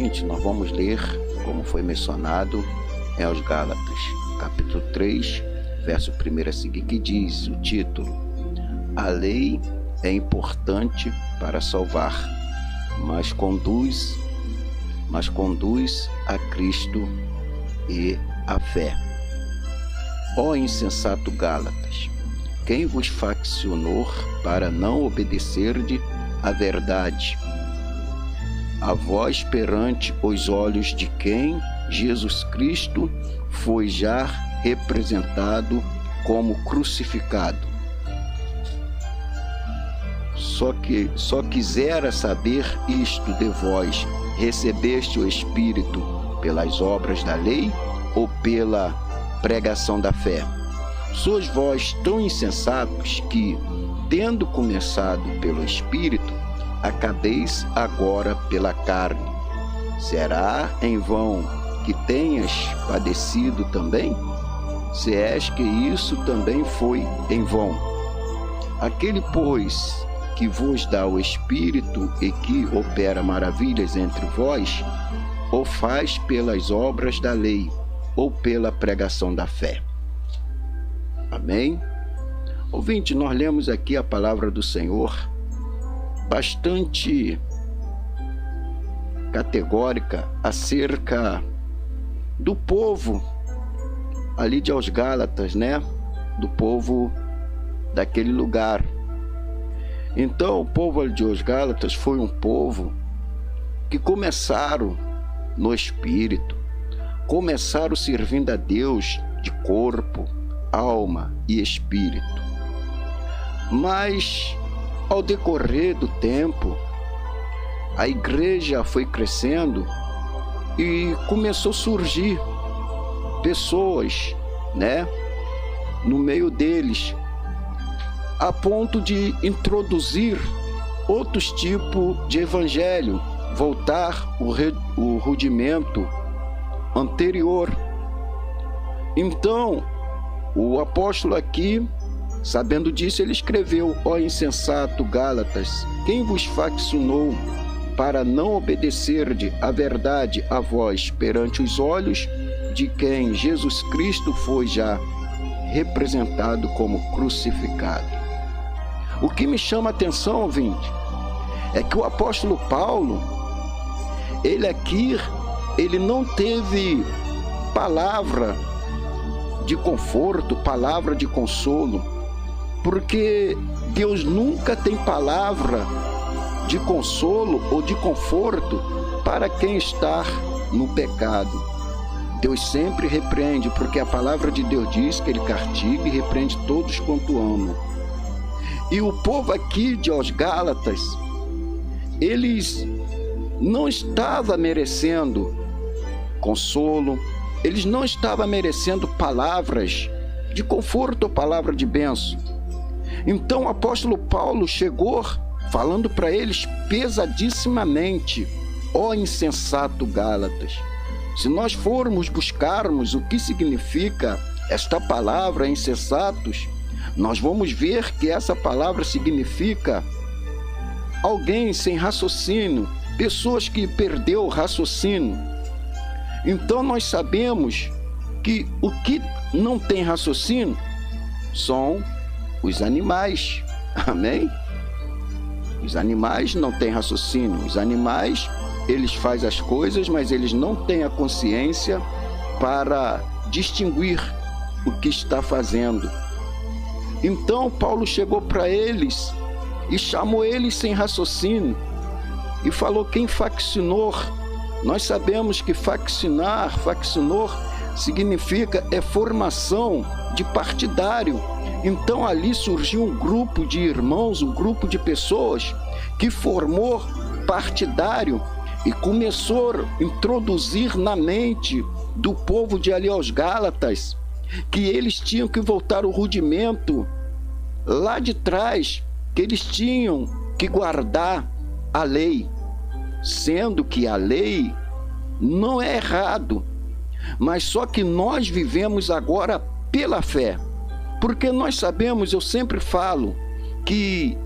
ouvinte, nós vamos ler, como foi mencionado, em aos Gálatas, capítulo 3, verso 1 a seguir, que diz o título: A lei é importante para salvar, mas conduz a Cristo e a fé. Ó insensato Gálatas, quem vos faccionou para não obedecerdes à verdade? A vós perante os olhos de quem Jesus Cristo foi já representado como crucificado. Só quisera saber isto de vós: recebeste o Espírito pelas obras da lei ou pela pregação da fé? Sois vós tão insensatos que, tendo começado pelo Espírito, acabeis agora pela carne. Será em vão que tenhas padecido também? Se és que isso também foi em vão. Aquele, pois, que vos dá o Espírito e que opera maravilhas entre vós, ou faz pelas obras da lei, ou pela pregação da fé. Amém? Ouvinte, nós lemos aqui a palavra do Senhor, bastante categórica acerca do povo ali de aos Gálatas, né? Do povo daquele lugar. Então, o povo de aos Gálatas foi um povo que começaram no Espírito, começaram servindo a Deus de corpo, alma e espírito. Mas, ao decorrer do tempo, a igreja foi crescendo e começou a surgir pessoas, né, no meio deles, a ponto de introduzir outros tipos de evangelho, voltar o rudimento anterior. Então, o apóstolo aqui, sabendo disso, ele escreveu: ó insensato Gálatas, quem vos faccionou para não obedecerdes à verdade a vós perante os olhos de quem Jesus Cristo foi já representado como crucificado? O que me chama a atenção, ouvinte, é que o apóstolo Paulo, ele não teve palavra de conforto, palavra de consolo, porque Deus nunca tem palavra de consolo ou de conforto para quem está no pecado. Deus sempre repreende, porque a palavra de Deus diz que Ele castiga e repreende todos quanto amam. E o povo aqui de aos Gálatas, eles não estavam merecendo consolo, eles não estavam merecendo palavras de conforto ou palavra de bênção. Então o apóstolo Paulo chegou falando para eles pesadissimamente: ó insensato Gálatas. Se nós formos buscarmos o que significa esta palavra insensatos, nós vamos ver que essa palavra significa alguém sem raciocínio, pessoas que perdeu o raciocínio. Então nós sabemos que o que não tem raciocínio são os animais. Amém? Os animais não têm raciocínio. Os animais, eles fazem as coisas, mas eles não têm a consciência para distinguir o que está fazendo. Então Paulo chegou para eles e chamou eles sem raciocínio e falou: quem faccionou? Nós sabemos que faccionar significa formação de partidário. Então ali surgiu um grupo de irmãos, um grupo de pessoas que formou partidário e começou a introduzir na mente do povo de ali aos Gálatas que eles tinham que voltar ao rudimento lá de trás, que eles tinham que guardar a lei, sendo que a lei não é errado, mas só que nós vivemos agora pela fé, porque nós sabemos, eu sempre falo, que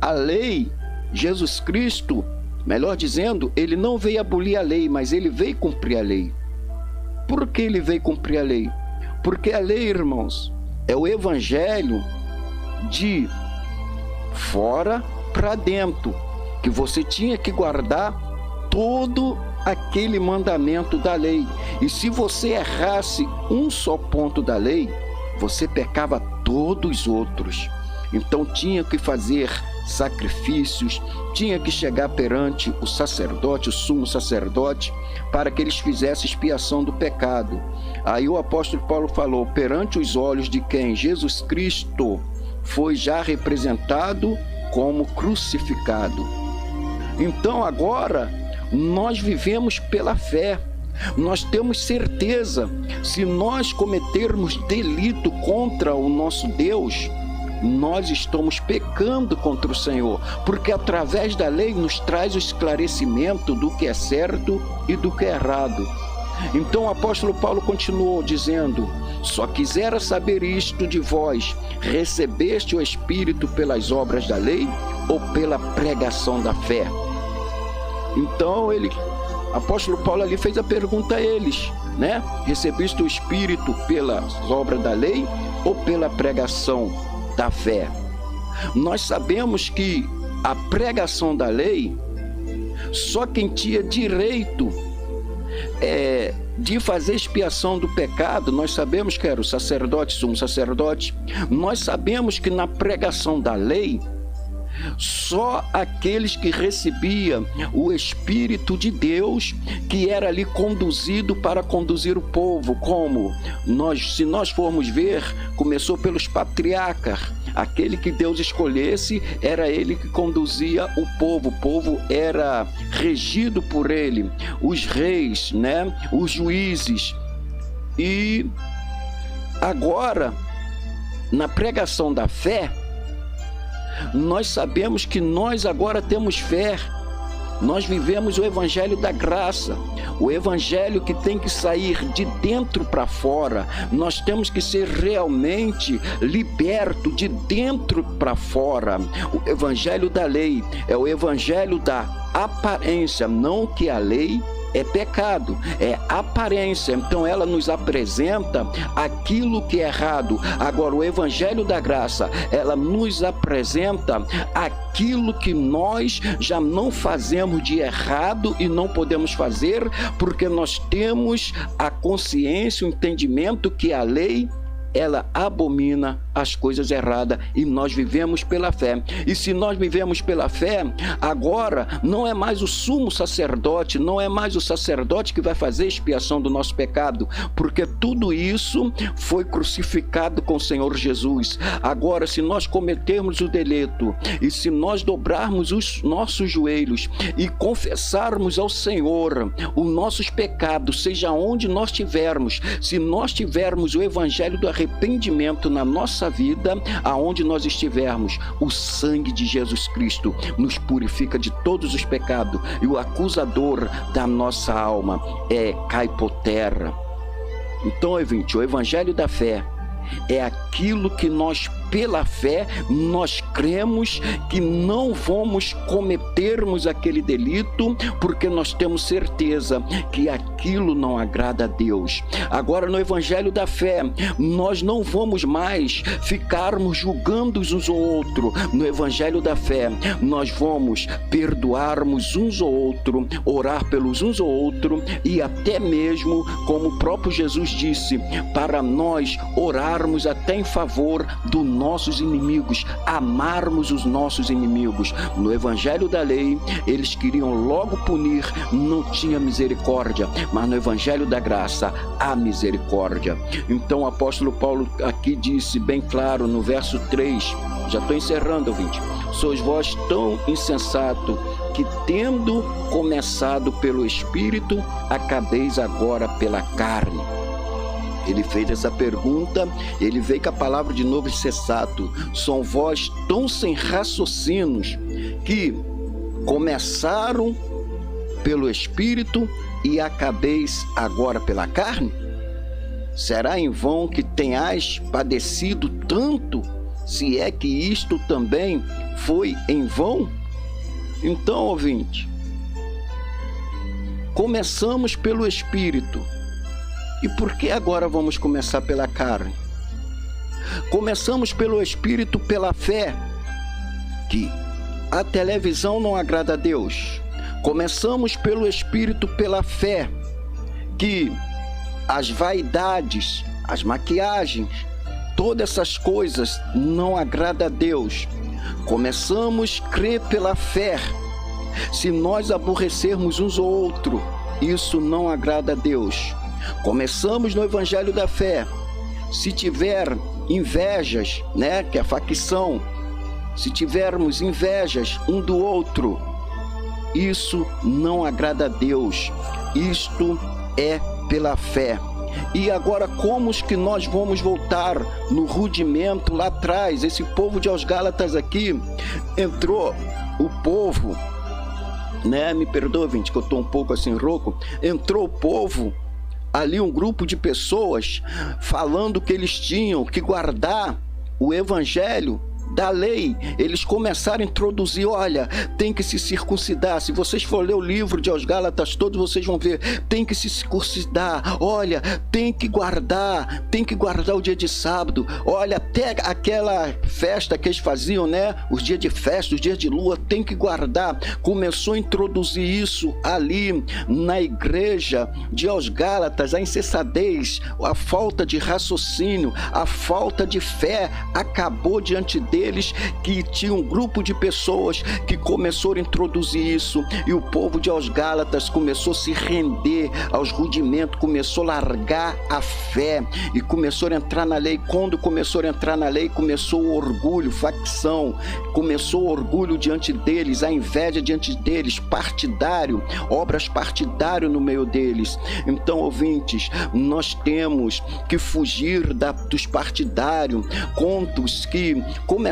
a lei, Jesus Cristo, Melhor dizendo, ele não veio abolir a lei, mas ele veio cumprir a lei. Por que ele veio cumprir a lei? Porque a lei, irmãos, é o evangelho de fora para dentro, que você tinha que guardar todo aquele mandamento da lei. E se você errasse um só ponto da lei, você pecava todos os outros. Então tinha que fazer sacrifícios, tinha que chegar perante o sacerdote, o sumo sacerdote, para que eles fizessem expiação do pecado. Aí o apóstolo Paulo falou, perante os olhos de quem? Jesus Cristo foi já representado como crucificado. Então agora nós vivemos pela fé. Nós temos certeza, se nós cometermos delito contra o nosso Deus, nós estamos pecando contra o Senhor, porque através da lei nos traz o esclarecimento do que é certo e do que é errado. Então o apóstolo Paulo continuou dizendo, só quisera saber isto de vós, recebeste o Espírito pelas obras da lei ou pela pregação da fé? Então apóstolo Paulo ali fez a pergunta a eles, né? Recebeste o Espírito pelas obras da lei ou pela pregação da fé? Nós sabemos que a pregação da lei, só quem tinha direito de fazer expiação do pecado, nós sabemos que era o sacerdote, sumo sacerdote. Nós sabemos que na pregação da lei, só aqueles que recebiam o Espírito de Deus, que era ali conduzido para conduzir o povo, como se nós formos ver, começou pelos patriarcas. Aquele que Deus escolhesse, era ele que conduzia o povo era regido por ele, os reis, né? Os juízes. E agora, na pregação da fé, nós sabemos que nós agora temos fé, nós vivemos o evangelho da graça, o evangelho que tem que sair de dentro para fora. Nós temos que ser realmente libertos de dentro para fora. O evangelho da lei é o evangelho da aparência, não que a lei é pecado, é aparência. Então ela nos apresenta aquilo que é errado. Agora o evangelho da graça, ela nos apresenta aquilo que nós já não fazemos de errado e não podemos fazer, porque nós temos a consciência, o entendimento que a lei, ela abomina as coisas erradas, e nós vivemos pela fé. E se nós vivemos pela fé, agora não é mais o sumo sacerdote, não é mais o sacerdote que vai fazer expiação do nosso pecado, porque tudo isso foi crucificado com o Senhor Jesus. Agora, se nós cometermos o delito, e se nós dobrarmos os nossos joelhos e confessarmos ao Senhor os nossos pecados, seja onde nós estivermos, se nós tivermos o evangelho do arrependimento na nossa vida, aonde nós estivermos, o sangue de Jesus Cristo nos purifica de todos os pecados, e o acusador da nossa alma cai por terra. Então, ouvinte, o evangelho da fé é aquilo que nós, pela fé, nós cremos que não vamos cometermos aquele delito, porque nós temos certeza que aquilo não agrada a Deus. Agora, no evangelho da fé, nós não vamos mais ficarmos julgando uns ao outro. No evangelho da fé, nós vamos perdoarmos uns ao outro, orar pelos uns ao outro, e até mesmo, como o próprio Jesus disse, para nós orarmos até em favor dos nossos inimigos, amarmos os nossos inimigos. No evangelho da lei, eles queriam logo punir, não tinha misericórdia, mas no evangelho da graça há misericórdia. Então o apóstolo Paulo aqui disse bem claro no verso 3, já estou encerrando, ouvinte: sois vós tão insensato que, tendo começado pelo Espírito, acabeis agora pela carne. Ele fez essa pergunta, ele veio com a palavra de novo, insensato. São vós tão sem raciocínios que começaram pelo Espírito e acabeis agora pela carne? Será em vão que tenhais padecido tanto, se é que isto também foi em vão? Então, ouvinte, começamos pelo Espírito. E por que agora vamos começar pela carne? Começamos pelo Espírito, pela fé, que a televisão não agrada a Deus. Começamos pelo Espírito, pela fé, que as vaidades, as maquiagens, todas essas coisas não agradam a Deus. Começamos a crer pela fé. Se nós aborrecermos uns ou outro, isso não agrada a Deus. Começamos no Evangelho da Fé. Se tiver invejas, que é a facção, se tivermos invejas um do outro, isso não agrada a Deus. Isto é pela fé. E agora, como que nós vamos voltar no rudimento lá atrás? Esse povo de aos Gálatas aqui, entrou o povo, me perdoe, gente, que eu estou um pouco assim rouco. Entrou o povo, ali um grupo de pessoas, falando que eles tinham que guardar o evangelho da lei. Eles começaram a introduzir, olha, tem que se circuncidar. Se vocês for ler o livro de aos Gálatas todos, vocês vão ver, tem que se circuncidar, olha, tem que guardar o dia de sábado, olha, até aquela festa que eles faziam, os dias de festa, os dias de lua, tem que guardar. Começou a introduzir isso ali na igreja de aos Gálatas, a insensatez, a falta de raciocínio, a falta de fé acabou diante deles, que tinha um grupo de pessoas que começaram a introduzir isso, e o povo de aos Gálatas começou a se render aos rudimentos, começou a largar a fé e começou a entrar na lei. Quando começou a entrar na lei, começou o orgulho, facção, começou o orgulho diante deles, a inveja diante deles, partidário, obras partidárias no meio deles. Então, ouvintes, nós temos que fugir dos partidários, contos que começaram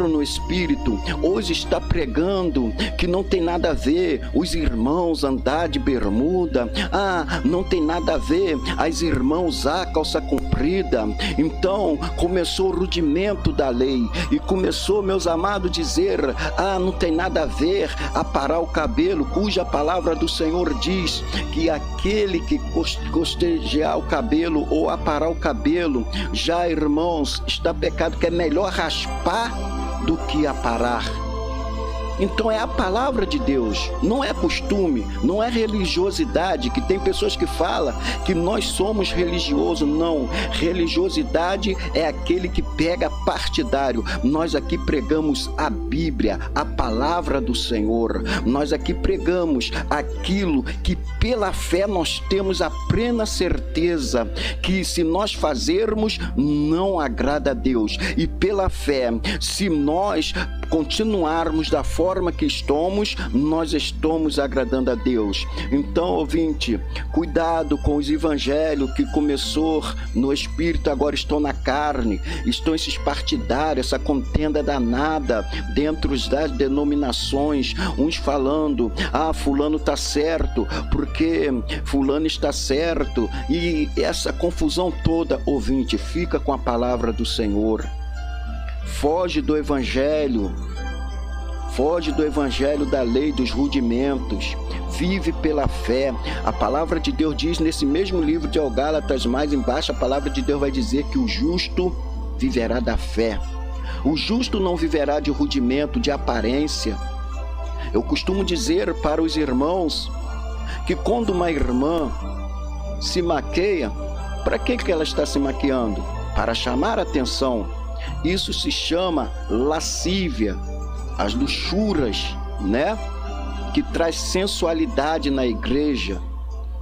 no Espírito. Hoje está pregando que não tem nada a ver os irmãos andar de bermuda, não tem nada a ver as irmãs usar calça comprida. Então começou o rudimento da lei e começou, meus amados, dizer, não tem nada a ver aparar o cabelo, cuja palavra do Senhor diz que aquele que costejar o cabelo ou aparar o cabelo, já, irmãos, está pecado, que é melhor raspar do que aparar. Então é a palavra de Deus, não é costume, não é religiosidade, que tem pessoas que falam que nós somos religiosos. Não, religiosidade é aquele que pega partidário. Nós aqui pregamos a Bíblia, a palavra do Senhor. Nós aqui pregamos aquilo que pela fé nós temos a plena certeza que se nós fazermos não agrada a Deus. E pela fé, se nós continuarmos da forma que estamos, nós estamos agradando a Deus. Então, ouvinte, cuidado com os evangelhos que começou no Espírito, agora estão na carne, estão esses partidários, essa contenda danada dentro das denominações, uns falando, fulano está certo, porque fulano está certo, e essa confusão toda. Ouvinte, fica com a palavra do Senhor. Foge do evangelho da lei, dos rudimentos, vive pela fé. A palavra de Deus diz nesse mesmo livro de Gálatas, mais embaixo, a palavra de Deus vai dizer que o justo viverá da fé. O justo não viverá de rudimento, de aparência. Eu costumo dizer para os irmãos que quando uma irmã se maqueia, para que ela está se maquiando? Para chamar a atenção. Isso se chama lascívia, as luxúrias, que traz sensualidade na igreja.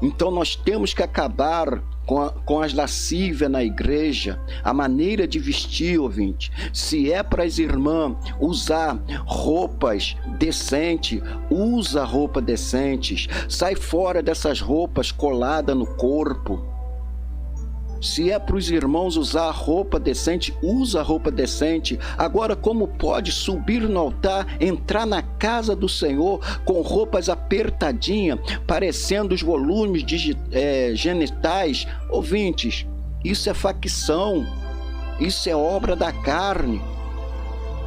Então nós temos que acabar com as lascívias na igreja, a maneira de vestir, ouvinte. Se é para as irmãs usar roupas decentes, usa roupas decentes, sai fora dessas roupas coladas no corpo. Se é para os irmãos usar roupa decente, usa roupa decente. Agora, como pode subir no altar, entrar na casa do Senhor com roupas apertadinhas, parecendo os volumes genitais? Ouvintes, isso é facção, isso é obra da carne.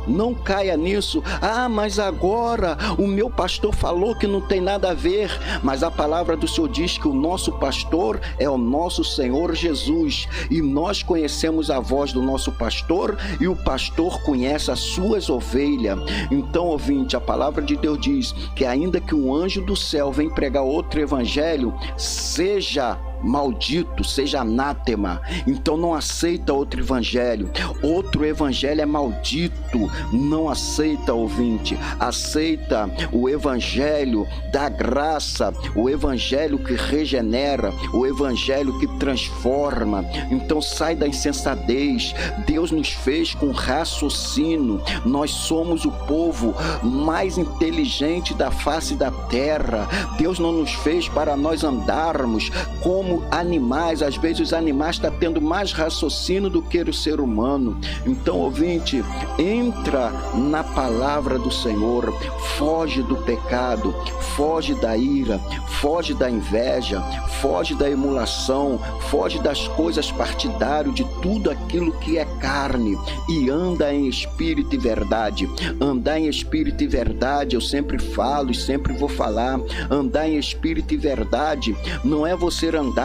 Não caia nisso. Ah, mas agora o meu pastor falou que não tem nada a ver. Mas a palavra do Senhor diz que o nosso pastor é o nosso Senhor Jesus. E nós conhecemos a voz do nosso pastor e o pastor conhece as suas ovelhas. Então, ouvinte, a palavra de Deus diz que ainda que um anjo do céu venha pregar outro evangelho, seja maldito, seja anátema. Então não aceita outro evangelho. Outro evangelho é maldito. Não aceita, ouvinte. Aceita o evangelho da graça, o evangelho que regenera, o evangelho que transforma. Então sai da insensatez. Deus nos fez com raciocínio. Nós somos o povo mais inteligente da face da terra. Deus não nos fez para nós andarmos como animais. Às vezes os animais estão tendo mais raciocínio do que o ser humano. Então, ouvinte, entra na palavra do Senhor, foge do pecado, foge da ira, foge da inveja, foge da emulação, foge das coisas partidárias, de tudo aquilo que é carne, e anda em espírito e verdade. Andar em espírito e verdade, eu sempre falo e sempre vou falar, andar em espírito e verdade não é você andar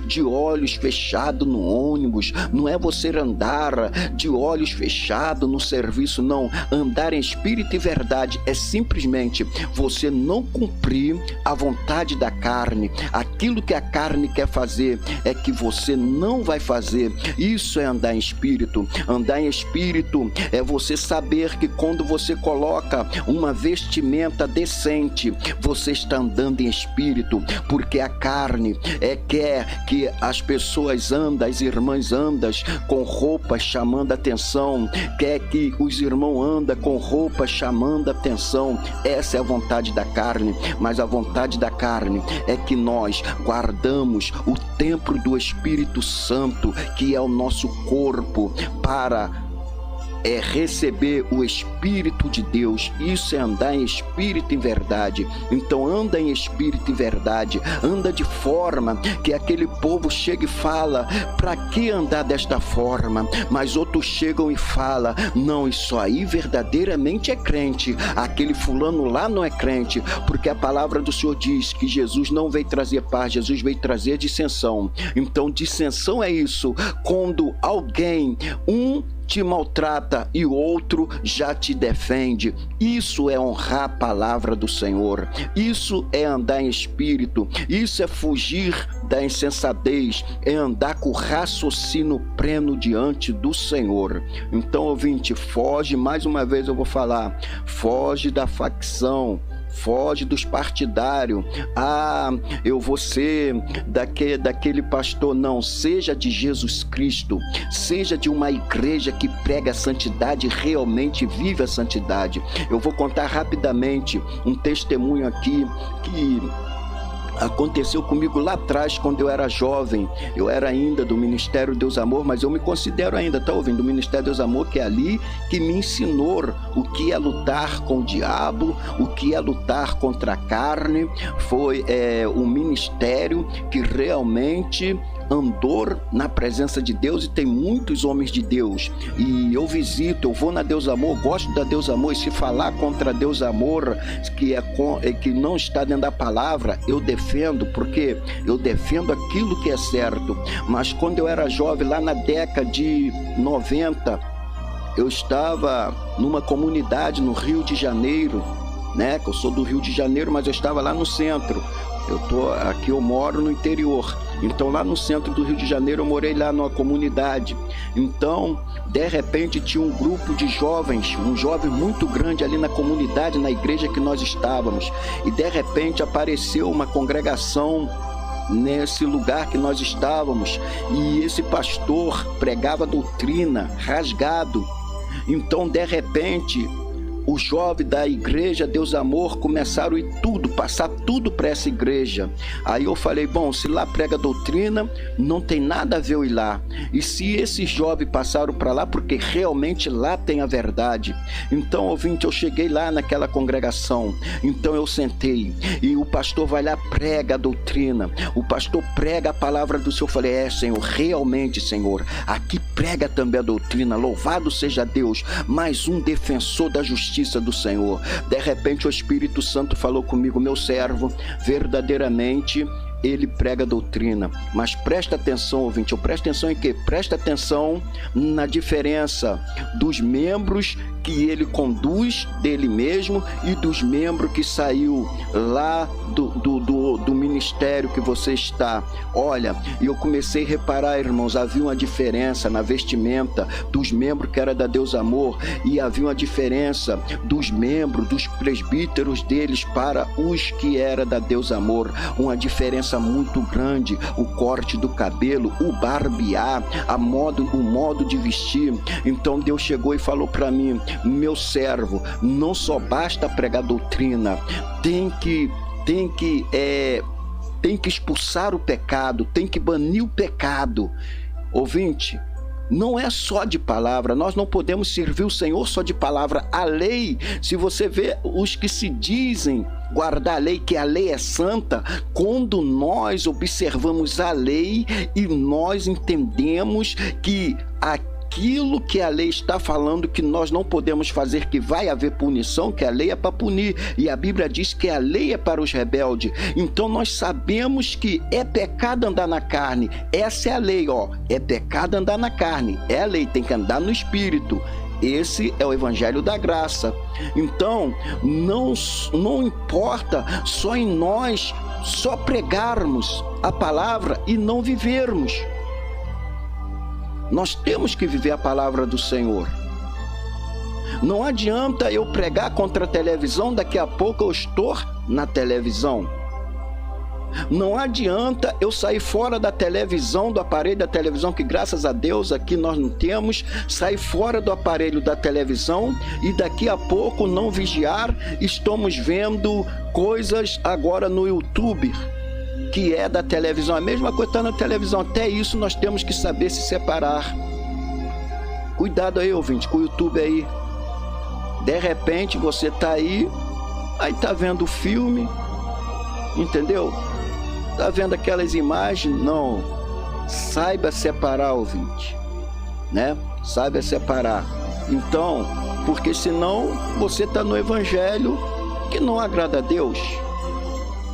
de olhos fechados no ônibus, não é você andar de olhos fechados no serviço, não. Andar em espírito e verdade é simplesmente você não cumprir a vontade da carne. Aquilo que a carne quer fazer é que você não vai fazer. Isso é andar em espírito. Andar em espírito é você saber que quando você coloca uma vestimenta decente, você está andando em espírito, porque a carne quer que as pessoas andam, as irmãs andam com roupas chamando a atenção, quer que os irmãos andam com roupas chamando a atenção. Essa é a vontade da carne. Mas a vontade da carne é que nós guardamos o templo do Espírito Santo, que é o nosso corpo, para receber o Espírito de Deus. Isso é andar em espírito e verdade. Então anda em espírito e verdade, anda de forma que aquele povo chega e fala: para que andar desta forma? Mas outros chegam e falam: não, isso aí verdadeiramente é crente, aquele fulano lá não é crente, porque a palavra do Senhor diz que Jesus não veio trazer paz, Jesus veio trazer dissensão. Então dissensão é isso, quando alguém, te maltrata e o outro já te defende. Isso é honrar a palavra do Senhor. Isso é andar em espírito. Isso é fugir da insensatez. É andar com raciocínio pleno diante do Senhor. Então, ouvinte, foge, mais uma vez eu vou falar, foge da facção, foge dos partidários. Ah, eu vou ser daquele pastor. Não, seja de Jesus Cristo, seja de uma igreja que prega a santidade, realmente vive a santidade. Eu vou contar rapidamente um testemunho aqui que aconteceu comigo lá atrás, quando eu era jovem. Eu era ainda do Ministério Deus Amor, mas eu me considero ainda, tá ouvindo? Do Ministério Deus Amor, que é ali que me ensinou o que é lutar com o diabo, o que é lutar contra a carne. Foi um ministério que realmente andou na presença de Deus, e tem muitos homens de Deus, e eu visito, eu vou na Deus Amor, gosto da Deus Amor, e se falar contra Deus Amor, que não está dentro da palavra, eu defendo, porque eu defendo aquilo que é certo. Mas quando eu era jovem, lá na década de 90, eu estava numa comunidade no Rio de Janeiro, né? Eu sou do Rio de Janeiro, mas eu estava lá no centro. Aqui eu moro no interior. Então lá no centro do Rio de Janeiro eu morei lá numa comunidade. Então, de repente tinha um grupo de jovens, um jovem muito grande ali na comunidade, na igreja que nós estávamos. E de repente apareceu uma congregação nesse lugar que nós estávamos. E esse pastor pregava doutrina, rasgado. Então, de repente, os jovens da igreja Deus Amor começaram a ir passar tudo para essa igreja. Aí eu falei, bom, se lá prega doutrina, não tem nada a ver eu ir lá. E se esses jovens passaram para lá, porque realmente lá tem a verdade. Então, ouvinte, eu cheguei lá naquela congregação, então eu sentei, e o pastor vai lá, prega a doutrina, o pastor prega a palavra do Senhor. Eu falei, Senhor, realmente, Senhor, aqui prega também a doutrina, louvado seja Deus, mais um defensor da justiça do Senhor. De repente o Espírito Santo falou comigo, meu servo, verdadeiramente ele prega a doutrina, mas presta atenção, ouvinte, eu presto atenção em quê? Presta atenção na diferença dos membros que ele conduz dele mesmo e dos membros que saiu lá do ministério que você está. Olha, e eu comecei a reparar, irmãos, havia uma diferença na vestimenta dos membros que era da Deus Amor, e havia uma diferença dos membros, dos presbíteros deles para os que era da Deus Amor, uma diferença muito grande, o corte do cabelo, o barbear, o modo de vestir. Então Deus chegou e falou para mim, meu servo, não só basta pregar doutrina, tem que expulsar o pecado, tem que banir o pecado. Ouvinte, não é só de palavra, nós não podemos servir o Senhor só de palavra. A lei, se você vê os que se dizem guardar a lei, que a lei é santa, quando nós observamos a lei e nós entendemos que aquilo que a lei está falando que nós não podemos fazer, que vai haver punição, que a lei é para punir, e a Bíblia diz que a lei é para os rebeldes. Então nós sabemos que é pecado andar na carne, essa é a lei, é pecado andar na carne, é a lei, tem que andar no Espírito. Esse é o Evangelho da Graça. Então, não importa só em nós, só pregarmos a palavra e não vivermos. Nós temos que viver a palavra do Senhor. Não adianta eu pregar contra a televisão, daqui a pouco eu estou na televisão. Não adianta eu sair fora da televisão, do aparelho da televisão, que graças a Deus aqui nós não temos, sair fora do aparelho da televisão e daqui a pouco não vigiar. Estamos vendo coisas agora no YouTube, que é da televisão, a mesma coisa está na televisão. Até isso nós temos que saber se separar. Cuidado aí, ouvinte, com o YouTube aí. De repente você está aí está vendo o filme, entendeu? Está vendo aquelas imagens? Não. Saiba separar, ouvinte, né? Saiba separar. Então, porque senão você está no evangelho que não agrada a Deus.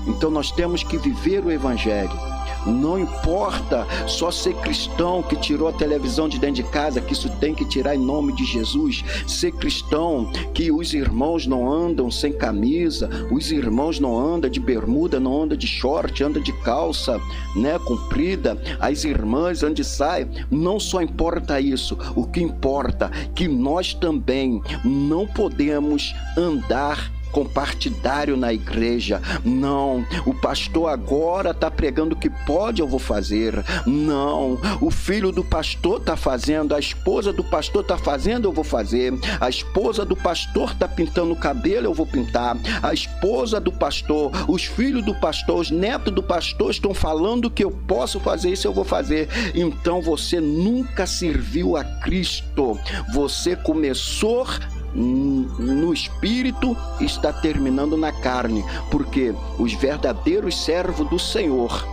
Então nós temos que viver o evangelho. Não importa só ser cristão que tirou a televisão de dentro de casa, que isso tem que tirar em nome de Jesus. Ser cristão que os irmãos não andam sem camisa, os irmãos não andam de bermuda, não andam de short, andam de calça, né, comprida, as irmãs andam de saia. Não só importa isso, o que importa é que nós também não podemos andar com partidário na igreja. Não, o pastor agora está pregando que pode, eu vou fazer. Não, o filho do pastor está fazendo, a esposa do pastor está fazendo, eu vou fazer. A esposa do pastor está pintando o cabelo, eu vou pintar. A esposa do pastor, os filhos do pastor, os netos do pastor estão falando que eu posso fazer isso, eu vou fazer. Então você nunca serviu a Cristo. Você começou no espírito e está terminando na carne, porque os verdadeiros servos do Senhor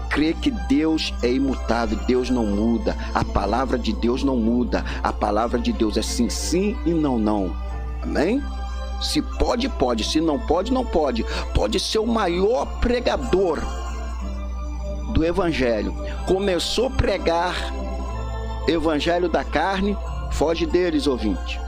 crê que Deus é imutável, Deus não muda, a palavra de Deus não muda, a palavra de Deus é sim, sim e não, não. Amém? Se pode, pode, se não pode, não pode. Pode ser o maior pregador do evangelho, começou a pregar evangelho da carne, foge deles, ouvinte.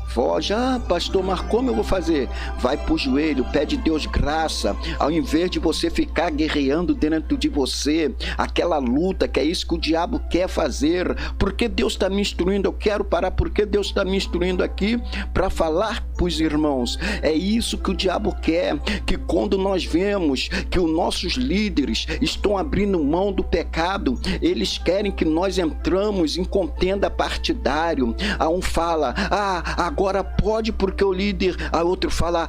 Foge. Pastor, mas como eu vou fazer? Vai pro joelho, pede Deus graça, ao invés de você ficar guerreando dentro de você, aquela luta, que é isso que o diabo quer fazer. Porque Deus está me instruindo, eu quero parar, porque Deus está me instruindo aqui para falar pros irmãos. É isso que o diabo quer, que quando nós vemos que os nossos líderes estão abrindo mão do pecado, eles querem que nós entramos em contenda partidário. Um fala, agora agora pode porque o líder, a outro fala,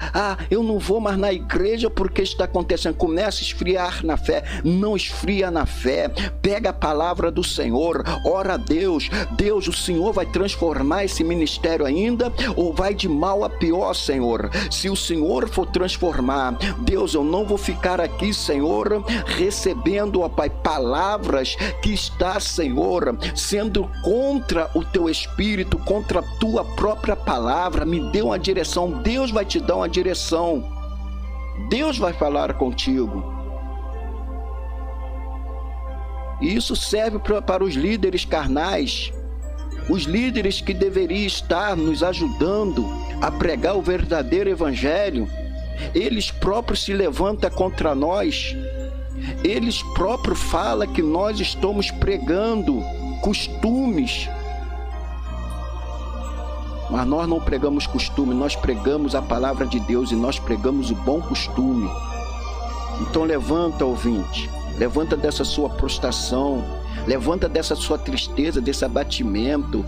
eu não vou mais na igreja porque está acontecendo. Começa a esfriar na fé. Não esfria na fé. Pega a palavra do Senhor, ora a Deus. Deus, o Senhor vai transformar esse ministério ainda ou vai de mal a pior, Senhor? Se o Senhor for transformar, Deus, eu não vou ficar aqui, Senhor, recebendo, ó Pai, palavras que está, Senhor, sendo contra o teu Espírito, contra a tua própria palavra. Me dê uma direção. Deus vai te dar uma direção. Deus vai falar contigo. E isso serve para os líderes carnais, os líderes que deveriam estar nos ajudando a pregar o verdadeiro evangelho. Eles próprios se levantam contra nós. Eles próprios falam que nós estamos pregando costumes. Mas nós não pregamos costume, nós pregamos a palavra de Deus e nós pregamos o bom costume. Então levanta, ouvinte, levanta dessa sua prostração, levanta dessa sua tristeza, desse abatimento.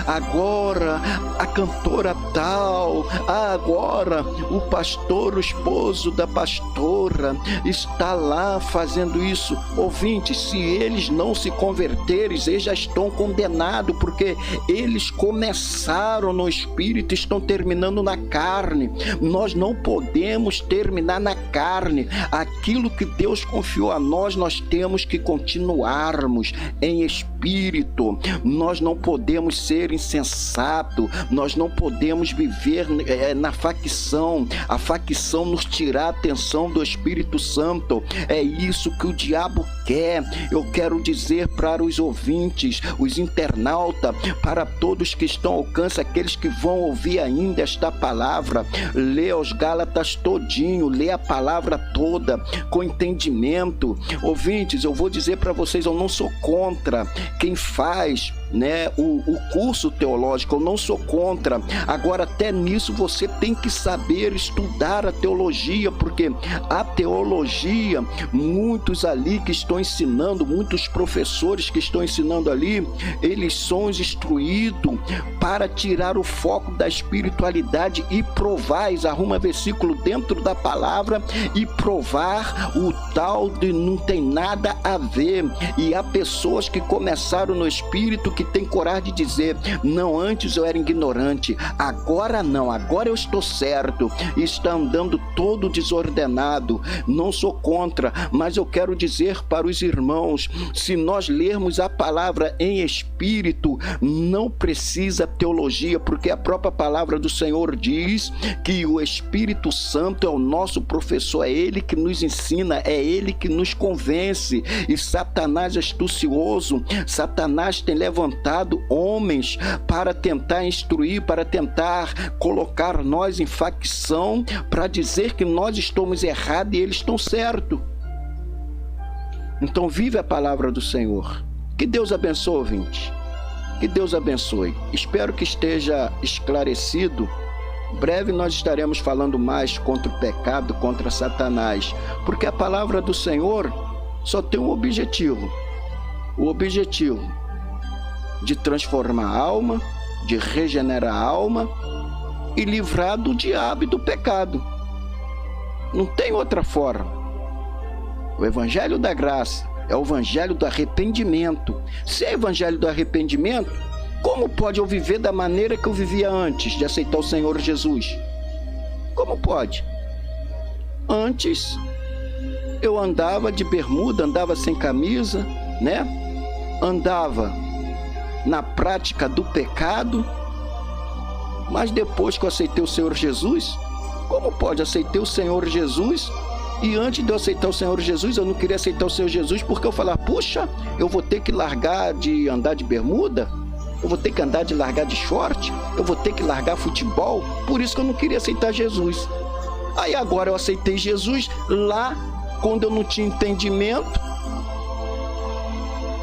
Agora a cantora tal, agora o pastor, o esposo da pastora está lá fazendo isso. Ouvintes, se eles não se converterem, eles já estão condenados, porque eles começaram no espírito e estão terminando na carne. Nós não podemos terminar na carne. Aquilo que Deus confiou a nós, nós temos que continuarmos em espírito. Nós não podemos ser insensatos, nós não podemos viver na facção. A facção nos tirar a atenção do Espírito Santo. É isso que o diabo quer. Eu quero dizer para os ouvintes, os internautas, para todos que estão ao alcance, aqueles que vão ouvir ainda esta palavra, lê os Gálatas todinho, lê a palavra toda com entendimento. Ouvintes, eu vou dizer para vocês, eu não sou contra quem faz o curso teológico, eu não sou contra. Agora, até nisso você tem que saber estudar a teologia, porque a teologia, muitos ali que estão ensinando, muitos professores que estão ensinando ali, eles são instruídos para tirar o foco da espiritualidade e provar, arruma versículo dentro da palavra e provar o tal de não tem nada a ver. E há pessoas que começaram no espírito que tem coragem de dizer, não, antes eu era ignorante, agora não, agora eu estou certo, está andando todo desordenado. Não sou contra, mas eu quero dizer para os irmãos, se nós lermos a palavra em espírito, não precisa teologia, porque a própria palavra do Senhor diz que o Espírito Santo é o nosso professor, é ele que nos ensina, é ele que nos convence. E Satanás é astucioso, Satanás tem levantado homens para tentar instruir, para tentar colocar nós em facção, para dizer que nós estamos errados e eles estão certos. Então vive a palavra do Senhor. Que Deus abençoe, ouvinte. Que Deus abençoe. Espero que esteja esclarecido. Breve nós estaremos falando mais contra o pecado, contra Satanás, porque a palavra do Senhor só tem um objetivo. O objetivo de transformar a alma, de regenerar a alma e livrar do diabo e do pecado. Não tem outra forma. O evangelho da graça é o evangelho do arrependimento. Se é evangelho do arrependimento, como pode eu viver da maneira que eu vivia antes de aceitar o Senhor Jesus? Como pode? Antes eu andava de bermuda, andava sem camisa, andava na prática do pecado, mas depois que eu aceitei o Senhor Jesus, como pode? Aceitei o Senhor Jesus e antes de eu aceitar o Senhor Jesus, eu não queria aceitar o Senhor Jesus porque eu falava, puxa, eu vou ter que largar de andar de bermuda, eu vou ter que largar de short, eu vou ter que largar futebol, por isso que eu não queria aceitar Jesus. Aí agora eu aceitei Jesus, lá quando eu não tinha entendimento,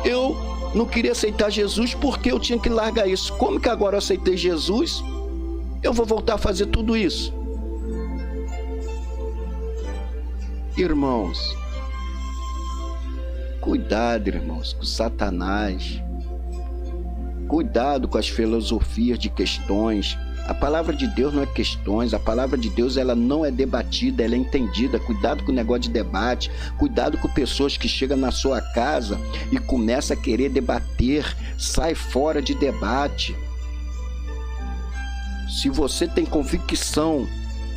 eu não queria aceitar Jesus porque eu tinha que largar isso. Como que agora eu aceitei Jesus, eu vou voltar a fazer tudo isso? Irmãos, cuidado, irmãos, com Satanás. Cuidado com as filosofias de questões. A palavra de Deus não é questões, a palavra de Deus ela não é debatida, ela é entendida. Cuidado com o negócio de debate, cuidado com pessoas que chegam na sua casa e começam a querer debater. Sai fora de debate. Se você tem convicção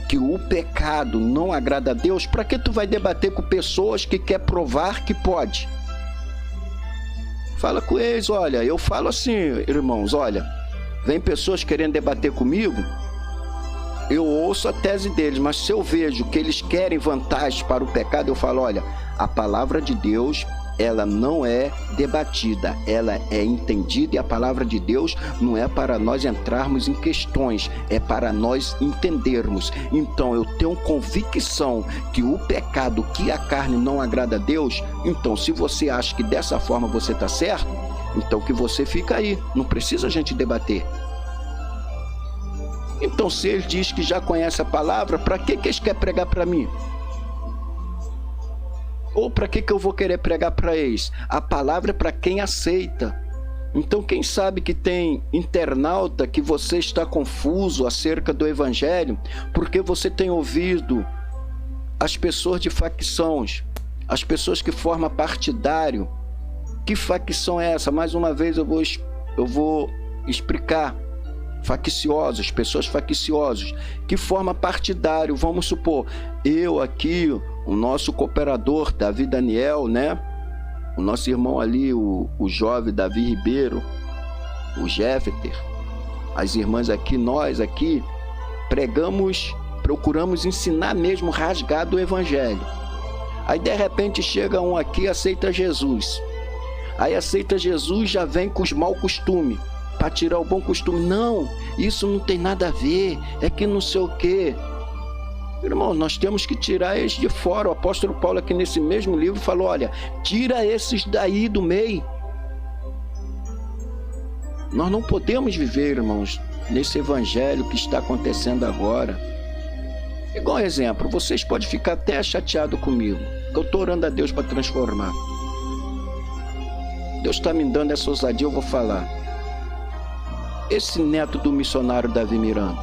que o pecado não agrada a Deus, para que tu vai debater com pessoas que quer provar que pode? Fala com eles, olha, eu falo assim, irmãos, olha, vem pessoas querendo debater comigo, eu ouço a tese deles, mas se eu vejo que eles querem vantagens para o pecado, eu falo, olha, a palavra de Deus, ela não é debatida, ela é entendida, e a palavra de Deus não é para nós entrarmos em questões, é para nós entendermos. Então eu tenho convicção que o pecado, que a carne não agrada a Deus, então se você acha que dessa forma você está certo, então que você fica aí, não precisa a gente debater. Então se ele diz que já conhece a palavra, para que eles querem pregar para mim? Ou para que eu vou querer pregar para eles? A palavra é para quem aceita. Então quem sabe que tem internauta que você está confuso acerca do evangelho, porque você tem ouvido as pessoas de facções, as pessoas que formam partidário. Que facção é essa? Mais uma vez eu vou explicar. Facciosos, pessoas facciosos, que forma partidário. Vamos supor, eu aqui, o nosso cooperador Davi Daniel, né? O nosso irmão ali, o jovem Davi Ribeiro, o Jefter, as irmãs aqui, nós aqui, procuramos ensinar mesmo rasgado o evangelho. Aí de repente chega um aqui e aceita Jesus. Aí aceita Jesus, já vem com os maus costumes, para tirar o bom costume. Não, isso não tem nada a ver, é que não sei o quê. Irmão, nós temos que tirar eles de fora. O apóstolo Paulo aqui nesse mesmo livro falou, olha, tira esses daí do meio. Nós não podemos viver, irmãos, nesse evangelho que está acontecendo agora. Igual exemplo, vocês podem ficar até chateados comigo, que eu estou orando a Deus para transformar. Deus está me dando essa ousadia, eu vou falar. Esse neto do missionário Davi Miranda,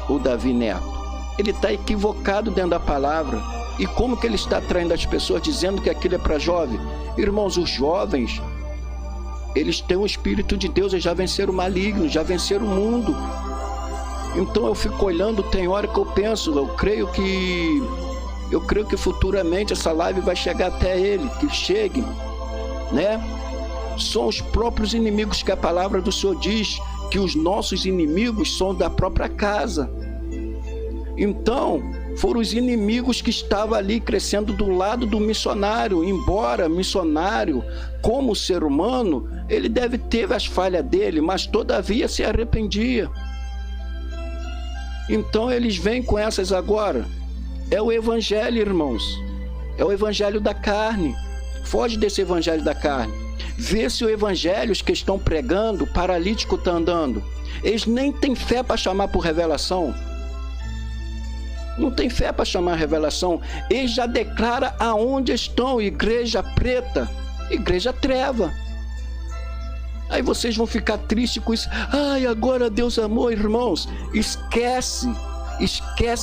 o Davi Neto, ele está equivocado dentro da palavra. E como que ele está atraindo as pessoas dizendo que aquilo é para jovem? Irmãos, os jovens, eles têm o Espírito de Deus, eles já venceram o maligno, já venceram o mundo. Então eu fico olhando, tem hora que eu penso, eu creio que futuramente essa live vai chegar até ele, que chegue, né? São os próprios inimigos que a palavra do Senhor diz, que os nossos inimigos são da própria casa. Então, foram os inimigos que estavam ali crescendo do lado do missionário, embora missionário, como ser humano, ele deve ter as falhas dele, mas todavia se arrependia. Então eles vêm com essas agora. É o evangelho, irmãos. É o evangelho da carne. Foge desse evangelho da carne. Vê se o evangelho, os que estão pregando, o paralítico está andando. Eles nem têm fé para chamar por revelação. Não tem fé para chamar revelação. Eles já declaram aonde estão: igreja preta, igreja treva. Aí vocês vão ficar tristes com isso. Ai, agora Deus amou, irmãos. Esquece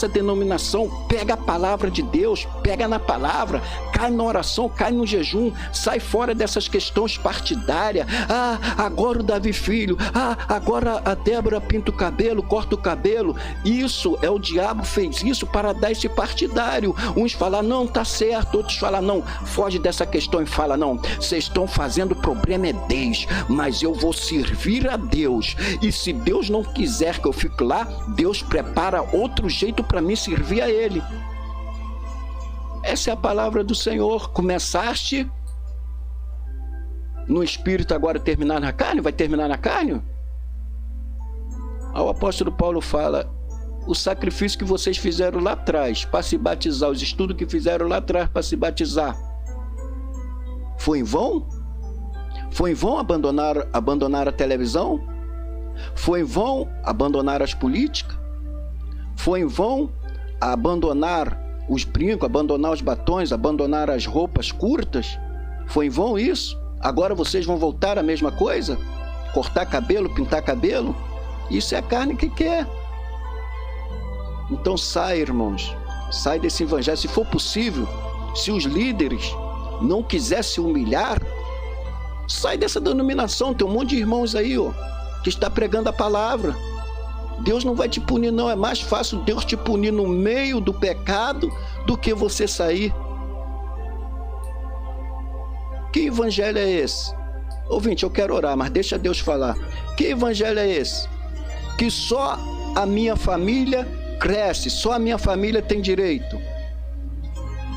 a denominação, pega a palavra de Deus, pega na palavra, cai na oração, cai no jejum, sai fora dessas questões partidárias. Ah, agora o Davi filho, agora a Débora pinta o cabelo, corta o cabelo. Isso é o diabo fez isso para dar esse partidário. Uns falam, não, tá certo, outros falam, não, foge dessa questão e fala, não, vocês estão fazendo, o problema é Deus, mas eu vou servir a Deus, e se Deus não quiser que eu fique lá, Deus prepara outro jeito para mim servir a Ele. Essa é a palavra do Senhor. Começaste no Espírito, agora terminar na carne? Vai terminar na carne? O apóstolo Paulo fala, o sacrifício que vocês fizeram lá atrás para se batizar, os estudos que fizeram lá atrás para se batizar, foi em vão? Foi em vão abandonar a televisão? Foi em vão abandonar as políticas? Foi em vão abandonar os brincos, abandonar os batons, abandonar as roupas curtas? Foi em vão isso? Agora vocês vão voltar à mesma coisa? Cortar cabelo, pintar cabelo? Isso é a carne que quer. Então sai, irmãos, sai desse evangelho. Se for possível, se os líderes não quiserem se humilhar, sai dessa denominação. Tem um monte de irmãos aí, ó, que está pregando a palavra. Deus não vai te punir, não. É mais fácil Deus te punir no meio do pecado do que você sair. Que evangelho é esse? Ouvinte, eu quero orar, mas deixa Deus falar. Que evangelho é esse? Que só a minha família cresce, só a minha família tem direito.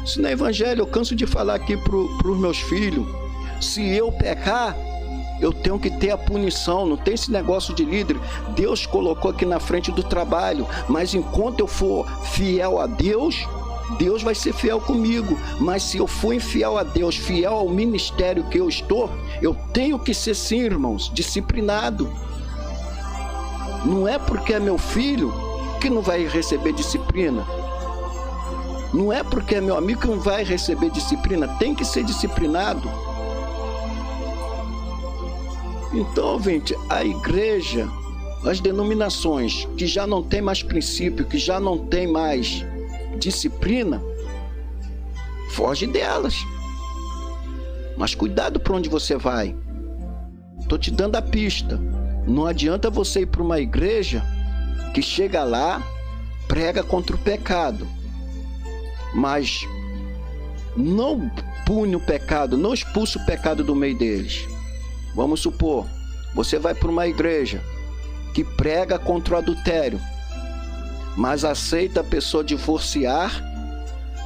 Isso não é evangelho. Eu canso de falar aqui para os meus filhos. Se eu pecar, eu tenho que ter a punição. Não tem esse negócio de líder. Deus colocou aqui na frente do trabalho, mas enquanto eu for fiel a Deus, Deus vai ser fiel comigo. Mas se eu for infiel a Deus, fiel ao ministério que eu estou, eu tenho que ser, sim, irmãos, disciplinado. Não é porque é meu filho que não vai receber disciplina. Não é porque é meu amigo que não vai receber disciplina. Tem que ser disciplinado. Então, gente, a igreja, as denominações que já não tem mais princípio, que já não tem mais disciplina, foge delas. Mas cuidado para onde você vai. Estou te dando a pista. Não adianta você ir para uma igreja que chega lá, prega contra o pecado, mas não pune o pecado, não expulsa o pecado do meio deles. Vamos supor, você vai para uma igreja que prega contra o adultério, mas aceita a pessoa divorciar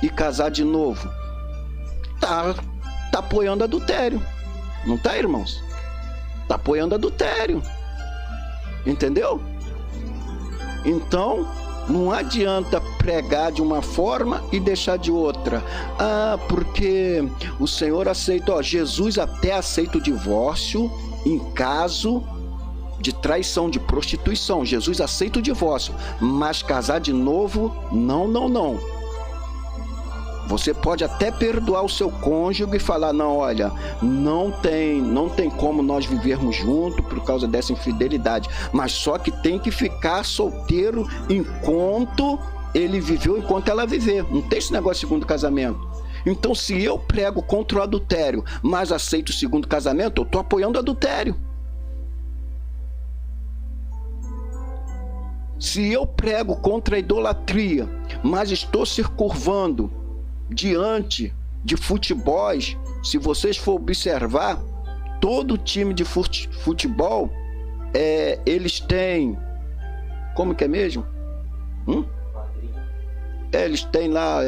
e casar de novo. Tá apoiando adultério. Não tá, irmãos? Tá apoiando adultério. Entendeu? Então, não adianta pregar de uma forma e deixar de outra. Ah, porque o Senhor aceita, ó, Jesus até aceita o divórcio em caso de traição, de prostituição. Jesus aceita o divórcio, mas casar de novo, não, não, não. Você pode até perdoar o seu cônjuge e falar, não, olha, não tem como nós vivermos juntos por causa dessa infidelidade, mas só que tem que ficar solteiro enquanto ele viveu, enquanto ela viver. Não tem esse negócio de segundo casamento. Então, se eu prego contra o adultério, mas aceito o segundo casamento, eu estou apoiando o adultério. Se eu prego contra a idolatria, mas estou se curvando diante de futebols, se vocês for observar, todo time de futebol, eles têm, como que é mesmo? Eles têm lá,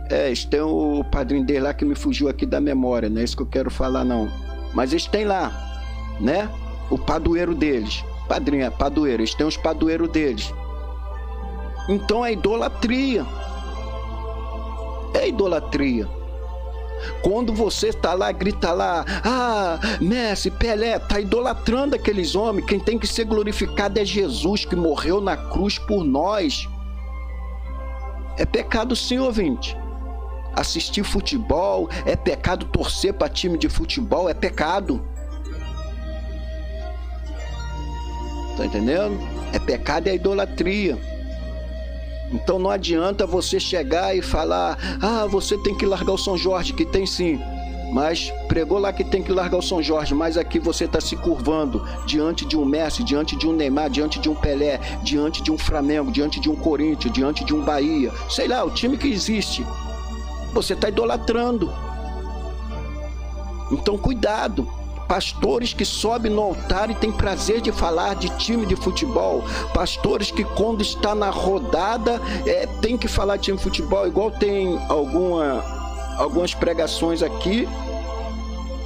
eles têm o padrinho dele lá que me fugiu aqui da memória, não é isso que eu quero falar não, mas eles têm lá, né, o padroeiro deles, padrinho, padroeiro, eles têm os padroeiros deles. Então é idolatria. É idolatria. Quando você está lá, grita lá, ah, Messi, Pelé, está idolatrando aqueles homens. Quem tem que ser glorificado é Jesus, que morreu na cruz por nós. É pecado, sim, ouvinte. Assistir futebol, é pecado. Torcer para time de futebol, é pecado. Tá entendendo? É pecado e é idolatria. Então não adianta você chegar e falar, ah, você tem que largar o São Jorge, que tem sim, mas pregou lá que tem que largar o São Jorge, mas aqui você está se curvando diante de um Messi, diante de um Neymar, diante de um Pelé, diante de um Flamengo, diante de um Corinthians, diante de um Bahia, sei lá, o time que existe, você está idolatrando. Então cuidado. Pastores que sobem no altar e têm prazer de falar de time de futebol. Pastores que quando está na rodada tem que falar de time de futebol. Igual tem algumas pregações aqui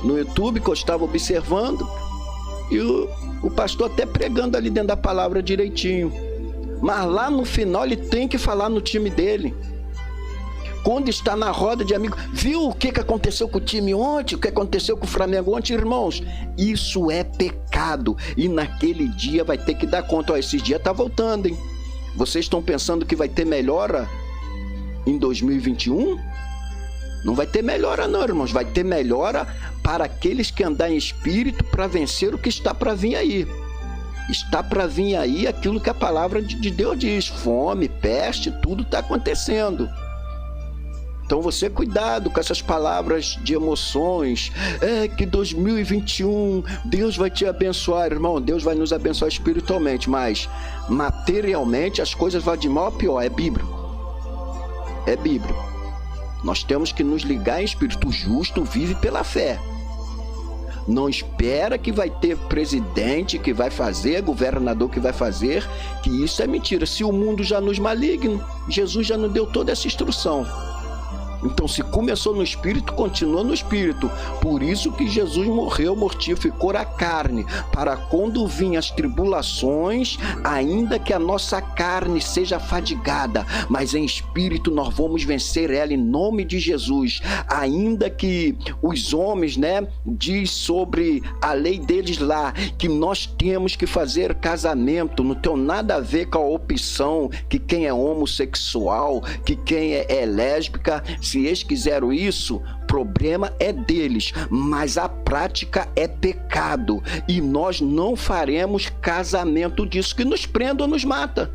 no YouTube que eu estava observando. E o pastor até pregando ali dentro da palavra direitinho. Mas lá no final ele tem que falar no time dele. Quando está na roda de amigos, viu o que aconteceu com o time ontem, o que aconteceu com o Flamengo ontem, irmãos? Isso é pecado e naquele dia vai ter que dar conta. Ó, esses dias tá voltando, hein? Vocês estão pensando que vai ter melhora em 2021? Não vai ter melhora não, irmãos. Vai ter melhora para aqueles que andar em espírito para vencer o que está para vir aí. Está para vir aí aquilo que a palavra de Deus diz. Fome, peste, tudo está acontecendo. Então você cuidado com essas palavras de emoções. Que 2021 Deus vai te abençoar, irmão. Deus vai nos abençoar espiritualmente, mas materialmente as coisas vão de mal a pior. É bíblico. É bíblico. Nós temos que nos ligar em espírito. Justo vive pela fé. Não espera que vai ter presidente que vai fazer, governador que vai fazer, que isso é mentira. Se o mundo já nos maligno, Jesus já nos deu toda essa instrução. Então, se começou no Espírito, continua no Espírito. Por isso que Jesus morreu, mortificou a carne, para quando vinham as tribulações, ainda que a nossa carne seja fadigada, mas em Espírito nós vamos vencer ela em nome de Jesus. Ainda que os homens, diz sobre a lei deles lá, que nós temos que fazer casamento, não tem nada a ver com a opção, que quem é homossexual, que quem é lésbica. Se eles quiseram isso, problema é deles, mas a prática é pecado e nós não faremos casamento disso, que nos prenda ou nos mata.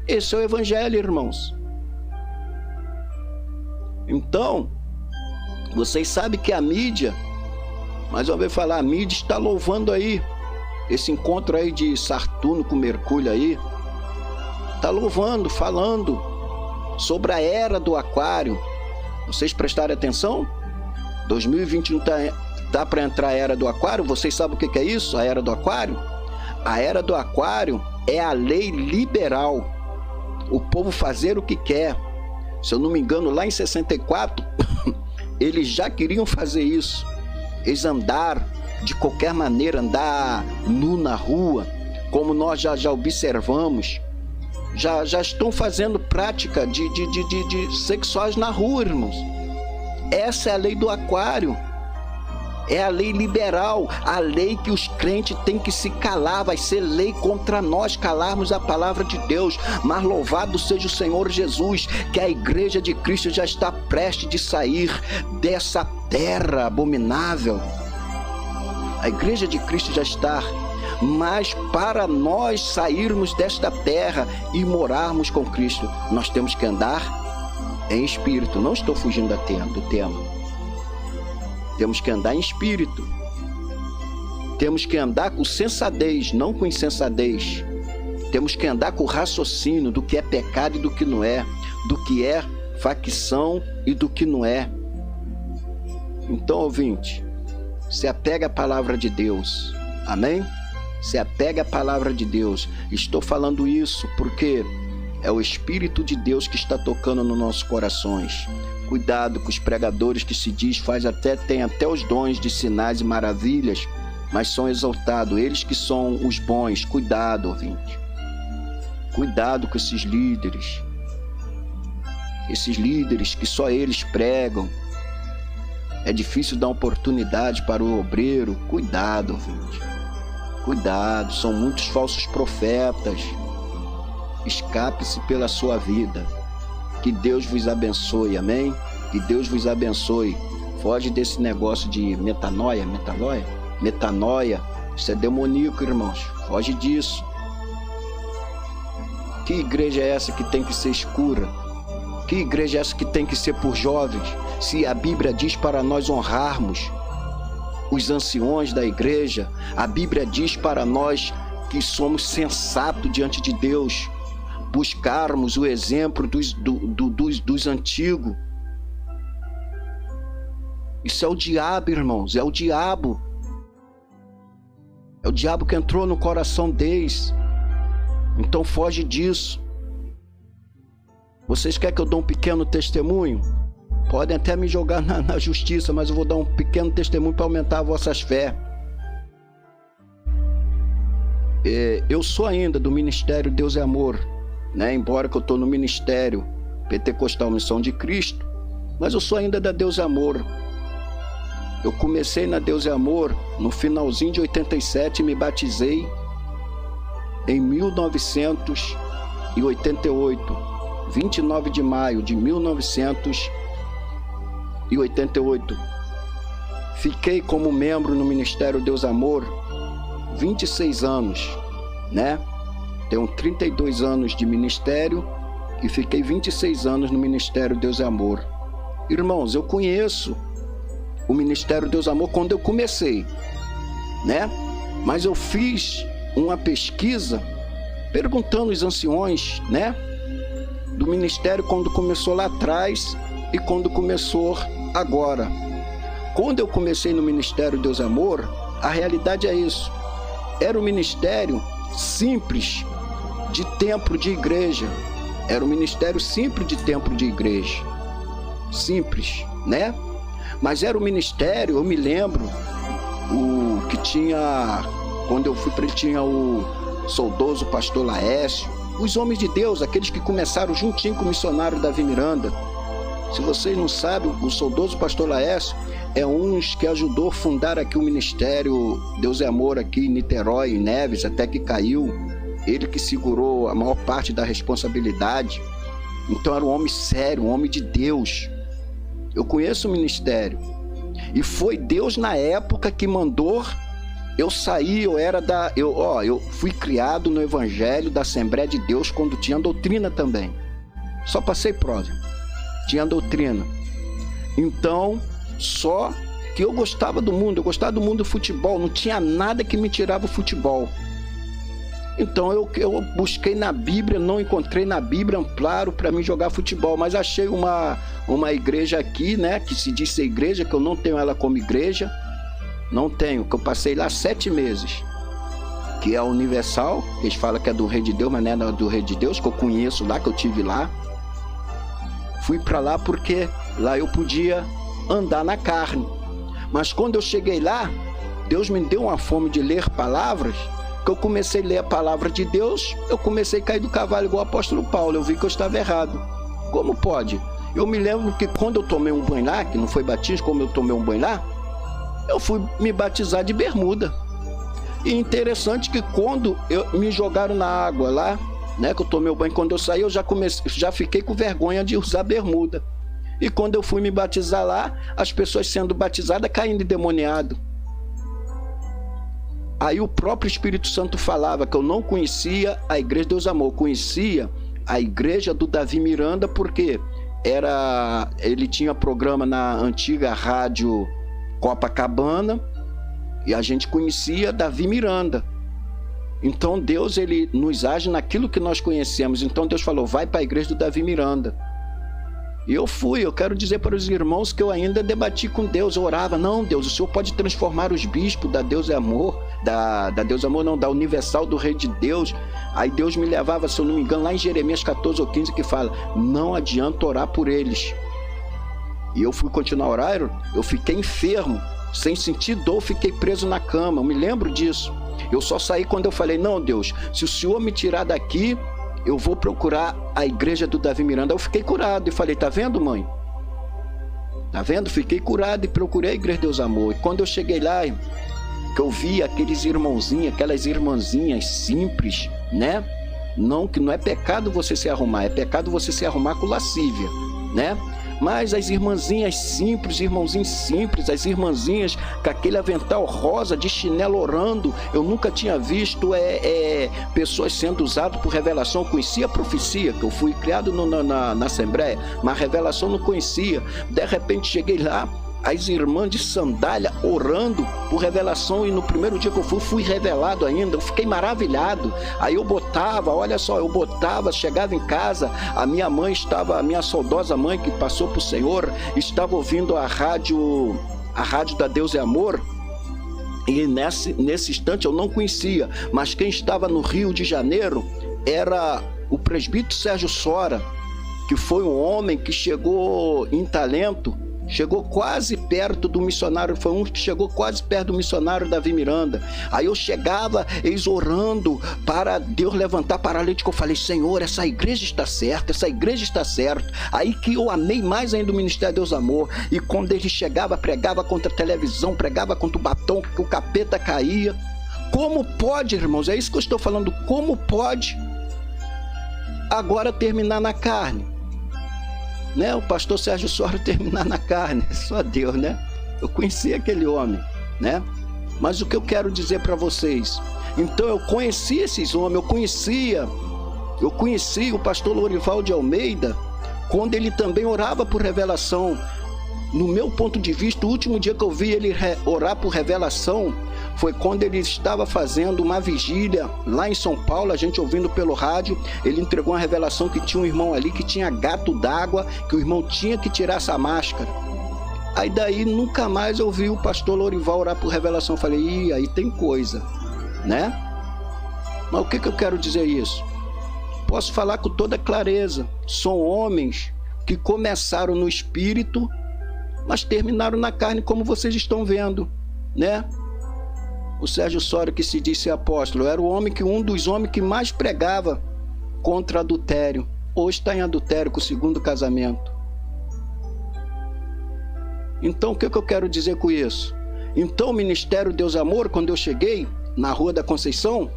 Esse é o evangelho, irmãos. Então, vocês sabem que a mídia, mais uma vez falar, a mídia está louvando aí esse encontro aí de Saturno com Mercúrio aí, está louvando, falando sobre a era do aquário. Vocês prestarem atenção? 2021 tá para entrar a era do aquário. Vocês sabem o que é isso? A era do aquário? A era do aquário é a lei liberal. O povo fazer o que quer. Se eu não me engano, lá em 64, eles já queriam fazer isso. Eles andar de qualquer maneira, andar nu na rua, como nós já observamos. Já estão fazendo prática de sexuais na rua, irmãos. Essa é a lei do aquário. É a lei liberal, a lei que os crentes têm que se calar. Vai ser lei contra nós calarmos a palavra de Deus. Mas louvado seja o Senhor Jesus, que a igreja de Cristo já está prestes de sair dessa terra abominável. A igreja de Cristo já está. Mas para nós sairmos desta terra e morarmos com Cristo, nós temos que andar em espírito. Não estou fugindo do tema. Temos que andar em espírito. Temos que andar com sensatez, não com insensatez. Temos que andar com raciocínio do que é pecado e do que não é, do que é facção e do que não é. Então, ouvinte, se apega à palavra de Deus. Amém? Se apega à palavra de Deus. Estou falando isso porque é o Espírito de Deus que está tocando nos nossos corações. Cuidado com os pregadores que se diz, tem até os dons de sinais e maravilhas, mas são exaltados. Eles que são os bons. Cuidado, ouvinte. Cuidado com esses líderes. Esses líderes que só eles pregam. É difícil dar oportunidade para o obreiro. Cuidado, ouvinte. Cuidado, são muitos falsos profetas. Escape-se pela sua vida. Que Deus vos abençoe, amém? Que Deus vos abençoe. Foge desse negócio de metanoia. Isso é demoníaco, irmãos. Foge disso. Que igreja é essa que tem que ser escura? Que igreja é essa que tem que ser por jovens? Se a Bíblia diz para nós honrarmos os anciões da igreja, a Bíblia diz para nós que somos sensatos diante de Deus, buscarmos o exemplo dos antigos. Isso é o diabo, irmãos, é o diabo. É o diabo que entrou no coração deles. Então foge disso. Vocês querem que eu dê um pequeno testemunho? Podem até me jogar na justiça, mas eu vou dar um pequeno testemunho para aumentar vossas fé. Eu sou ainda do Ministério Deus é Amor, embora que eu estou no Ministério Pentecostal Missão de Cristo, mas eu sou ainda da Deus é Amor. Eu comecei na Deus é Amor no finalzinho de 87 e me batizei em 1988, 29 de maio de 1988. Fiquei como membro no Ministério Deus Amor 26 anos. né? Tenho 32 anos de ministério e fiquei 26 anos no Ministério Deus é Amor. Irmãos, eu conheço o Ministério Deus é Amor quando eu comecei, né? Mas eu fiz uma pesquisa perguntando aos anciões, né? Do ministério quando começou lá atrás e quando começou agora. Quando eu comecei no Ministério Deus é Amor, a realidade é isso. Era um ministério simples de templo de igreja. Era um ministério simples de templo de igreja. Simples, né? Mas era um ministério, eu me lembro, o que tinha, quando eu fui para ele, tinha o saudoso pastor Laércio, os homens de Deus, aqueles que começaram juntinho com o missionário Davi Miranda. Se vocês não sabem, o saudoso pastor Laércio é um que ajudou a fundar aqui o Ministério Deus é Amor aqui em Niterói, em Neves, até que caiu. Ele que segurou a maior parte da responsabilidade. Então era um homem sério, um homem de Deus. Eu conheço o ministério. E foi Deus na época que mandou eu sair. Eu fui criado no Evangelho da Assembleia de Deus quando tinha doutrina também. Só passei prova. Tinha doutrina. Então, só que eu gostava do mundo. Eu gostava do mundo do futebol. Não tinha nada que me tirava o futebol. Então eu busquei na Bíblia, não encontrei na Bíblia amparo para mim jogar futebol, mas achei uma igreja aqui, né, que se diz ser igreja, que eu não tenho ela como igreja, não tenho, que eu passei lá 7 meses, que é a Universal, eles falam que é do Rei de Deus, mas não é do Rei de Deus, que eu conheço lá, que eu tive lá. Fui para lá porque lá eu podia andar na carne, mas quando eu cheguei lá, Deus me deu uma fome de ler palavras, que eu comecei a ler a palavra de Deus, eu comecei a cair do cavalo igual o apóstolo Paulo, eu vi que eu estava errado. Como pode? Eu me lembro que quando eu tomei um banho lá, que não foi batismo, como eu tomei um banho lá, eu fui me batizar de bermuda. E interessante que quando me jogaram na água lá, né, que eu tomei o banho, quando eu saí, eu já fiquei com vergonha de usar bermuda. E quando eu fui me batizar lá, as pessoas sendo batizadas caindo endemoniado. Aí o próprio Espírito Santo falava que eu não conhecia a Igreja Deus Amor, eu conhecia a Igreja do Davi Miranda, porque ele tinha programa na antiga rádio Copacabana, e a gente conhecia Davi Miranda. Então Deus, ele nos age naquilo que nós conhecemos. Então Deus falou, vai para a Igreja do Davi Miranda. E eu fui. Eu quero dizer para os irmãos que eu ainda debati com Deus, eu orava, não, Deus, o Senhor pode transformar os bispos da Deus é Amor, da Deus é Amor não, da Universal do Rei de Deus. Aí Deus me levava, se eu não me engano, lá em Jeremias 14 ou 15, que fala, não adianta orar por eles. E eu fui continuar a orar, eu fiquei enfermo, sem sentir dor, fiquei preso na cama, eu me lembro disso. Eu só saí quando eu falei, não, Deus, se o Senhor me tirar daqui, eu vou procurar a Igreja do Davi Miranda. Eu fiquei curado e falei, tá vendo, mãe? Tá vendo? Fiquei curado e procurei a Igreja Deus Amor. E quando eu cheguei lá, que eu vi aqueles irmãozinhos, aquelas irmãzinhas simples, né? Não, que não é pecado você se arrumar, é pecado você se arrumar com lascívia, né? Mas as irmãzinhas simples, irmãozinhos simples, as irmãzinhas com aquele avental rosa de chinelo orando, eu nunca tinha visto pessoas sendo usadas por revelação. Eu conhecia a profecia, que eu fui criado na Assembleia, mas a revelação não conhecia. De repente cheguei lá, as irmãs de sandália orando por revelação, e no primeiro dia que eu fui revelado ainda, eu fiquei maravilhado. Aí eu botava, olha só, chegava em casa, a minha saudosa mãe que passou pro Senhor, estava ouvindo a rádio da Deus é Amor, e nesse instante eu não conhecia, mas quem estava no Rio de Janeiro era o presbítero Sérgio Sora, que foi um homem que chegou em talento, chegou quase perto do missionário, foi um que chegou quase perto do missionário Davi Miranda. Aí eu chegava, eles orando para Deus levantar paralítico. Eu falei, Senhor, essa igreja está certa, essa igreja está certa. Aí que eu amei mais ainda o Ministério Deus Amor. E quando ele chegava, pregava contra a televisão, pregava contra o batom, que o capeta caía. Como pode, irmãos? É isso que eu estou falando. Como pode agora terminar na carne? Né? O pastor Sérgio Sora terminar na carne, só Deus, né? Eu conheci aquele homem, né? Mas o que eu quero dizer para vocês, Então eu conheci esses homens, eu conheci o pastor Lorival de Almeida, quando ele também orava por revelação. No meu ponto de vista, o último dia que eu vi ele orar por revelação foi quando ele estava fazendo uma vigília lá em São Paulo, a gente ouvindo pelo rádio. Ele entregou uma revelação que tinha um irmão ali que tinha gato d'água, que o irmão tinha que tirar essa máscara. Aí daí nunca mais eu vi o pastor Lorival orar por revelação. Eu falei, ih, aí tem coisa, né? Mas o que eu quero dizer isso? Posso falar com toda clareza, são homens que começaram no espírito, mas terminaram na carne, como vocês estão vendo, né? O Sérgio Sório, que se disse apóstolo, era um dos homens que mais pregava contra adultério. Hoje está em adultério com o segundo casamento. Então, o que eu quero dizer com isso? Então, o Ministério Deus Amor, quando eu cheguei na Rua da Conceição,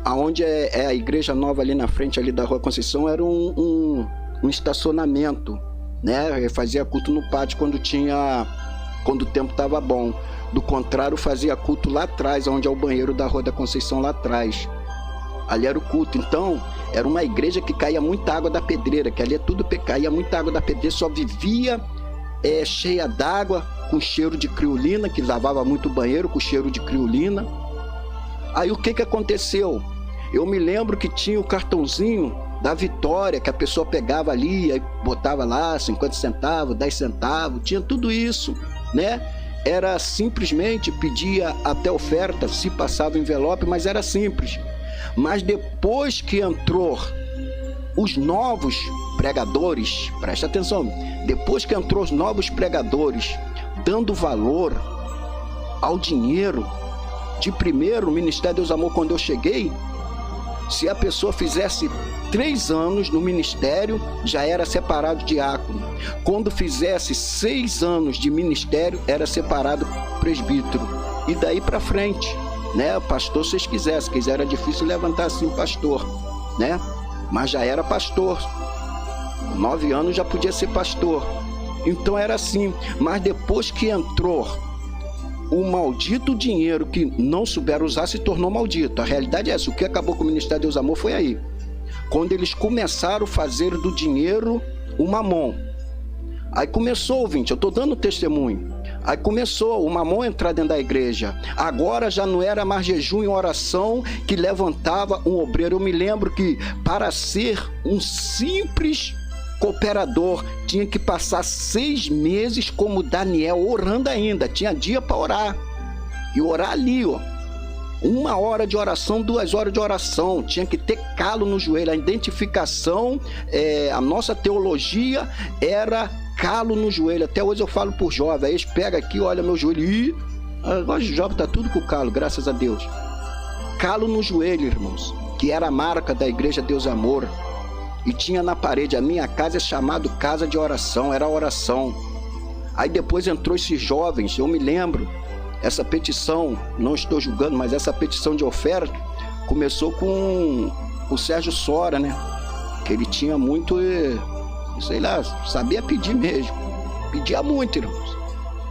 aonde é a igreja nova ali na frente ali da Rua Conceição, era um estacionamento, né? Eu fazia culto no pátio quando o tempo estava bom. Do contrário, fazia culto lá atrás, onde é o banheiro da Rua da Conceição lá atrás. Ali era o culto. Então, era uma igreja que caía muita água da pedreira, que ali é tudo caía muita água da pedreira, só vivia cheia d'água, com cheiro de criolina, que lavava muito o banheiro com cheiro de criolina. Aí o que aconteceu? Eu me lembro que tinha o cartãozinho da Vitória, que a pessoa pegava ali, aí botava lá 50 centavos, 10 centavos, tinha tudo isso, né? Era simplesmente, pedia até oferta, se passava o envelope, mas era simples. Mas depois que entrou os novos pregadores, presta atenção, depois que entrou os novos pregadores, dando valor ao dinheiro, de primeiro, o Ministério Deus Amor, quando eu cheguei, se a pessoa fizesse 3 anos no ministério, já era separado diácono. Quando fizesse 6 anos de ministério, era separado presbítero. E daí para frente, né? Pastor, se vocês quisessem, que era difícil levantar assim pastor, né? Mas já era pastor. 9 anos já podia ser pastor. Então era assim. Mas depois que entrou o maldito dinheiro que não souberam usar, se tornou maldito. A realidade é essa. O que acabou com o Ministério Deus Amor foi aí. Quando eles começaram a fazer do dinheiro o mamon. Aí começou, ouvinte, eu estou dando testemunho. Aí começou o mamon a entrar dentro da igreja. Agora já não era mais jejum e oração que levantava um obreiro. Eu me lembro que para ser um simples cooperador, tinha que passar 6 meses como Daniel, orando ainda, tinha dia para orar, e orar ali, ó, 1 hora de oração, 2 horas de oração, tinha que ter calo no joelho, a identificação, a nossa teologia era calo no joelho. Até hoje eu falo por jovem, aí eles pegam aqui, olha meu joelho, e agora o jovem tá tudo com calo, graças a Deus. Calo no joelho, irmãos, que era a marca da Igreja Deus Amor. E tinha na parede, a minha casa é chamado casa de oração, era oração. Aí depois entrou esses jovens, eu me lembro, essa petição, não estou julgando, mas essa petição de oferta começou com o Sérgio Sora, né? Que ele tinha muito, sei lá, sabia pedir mesmo, pedia muito, irmãos,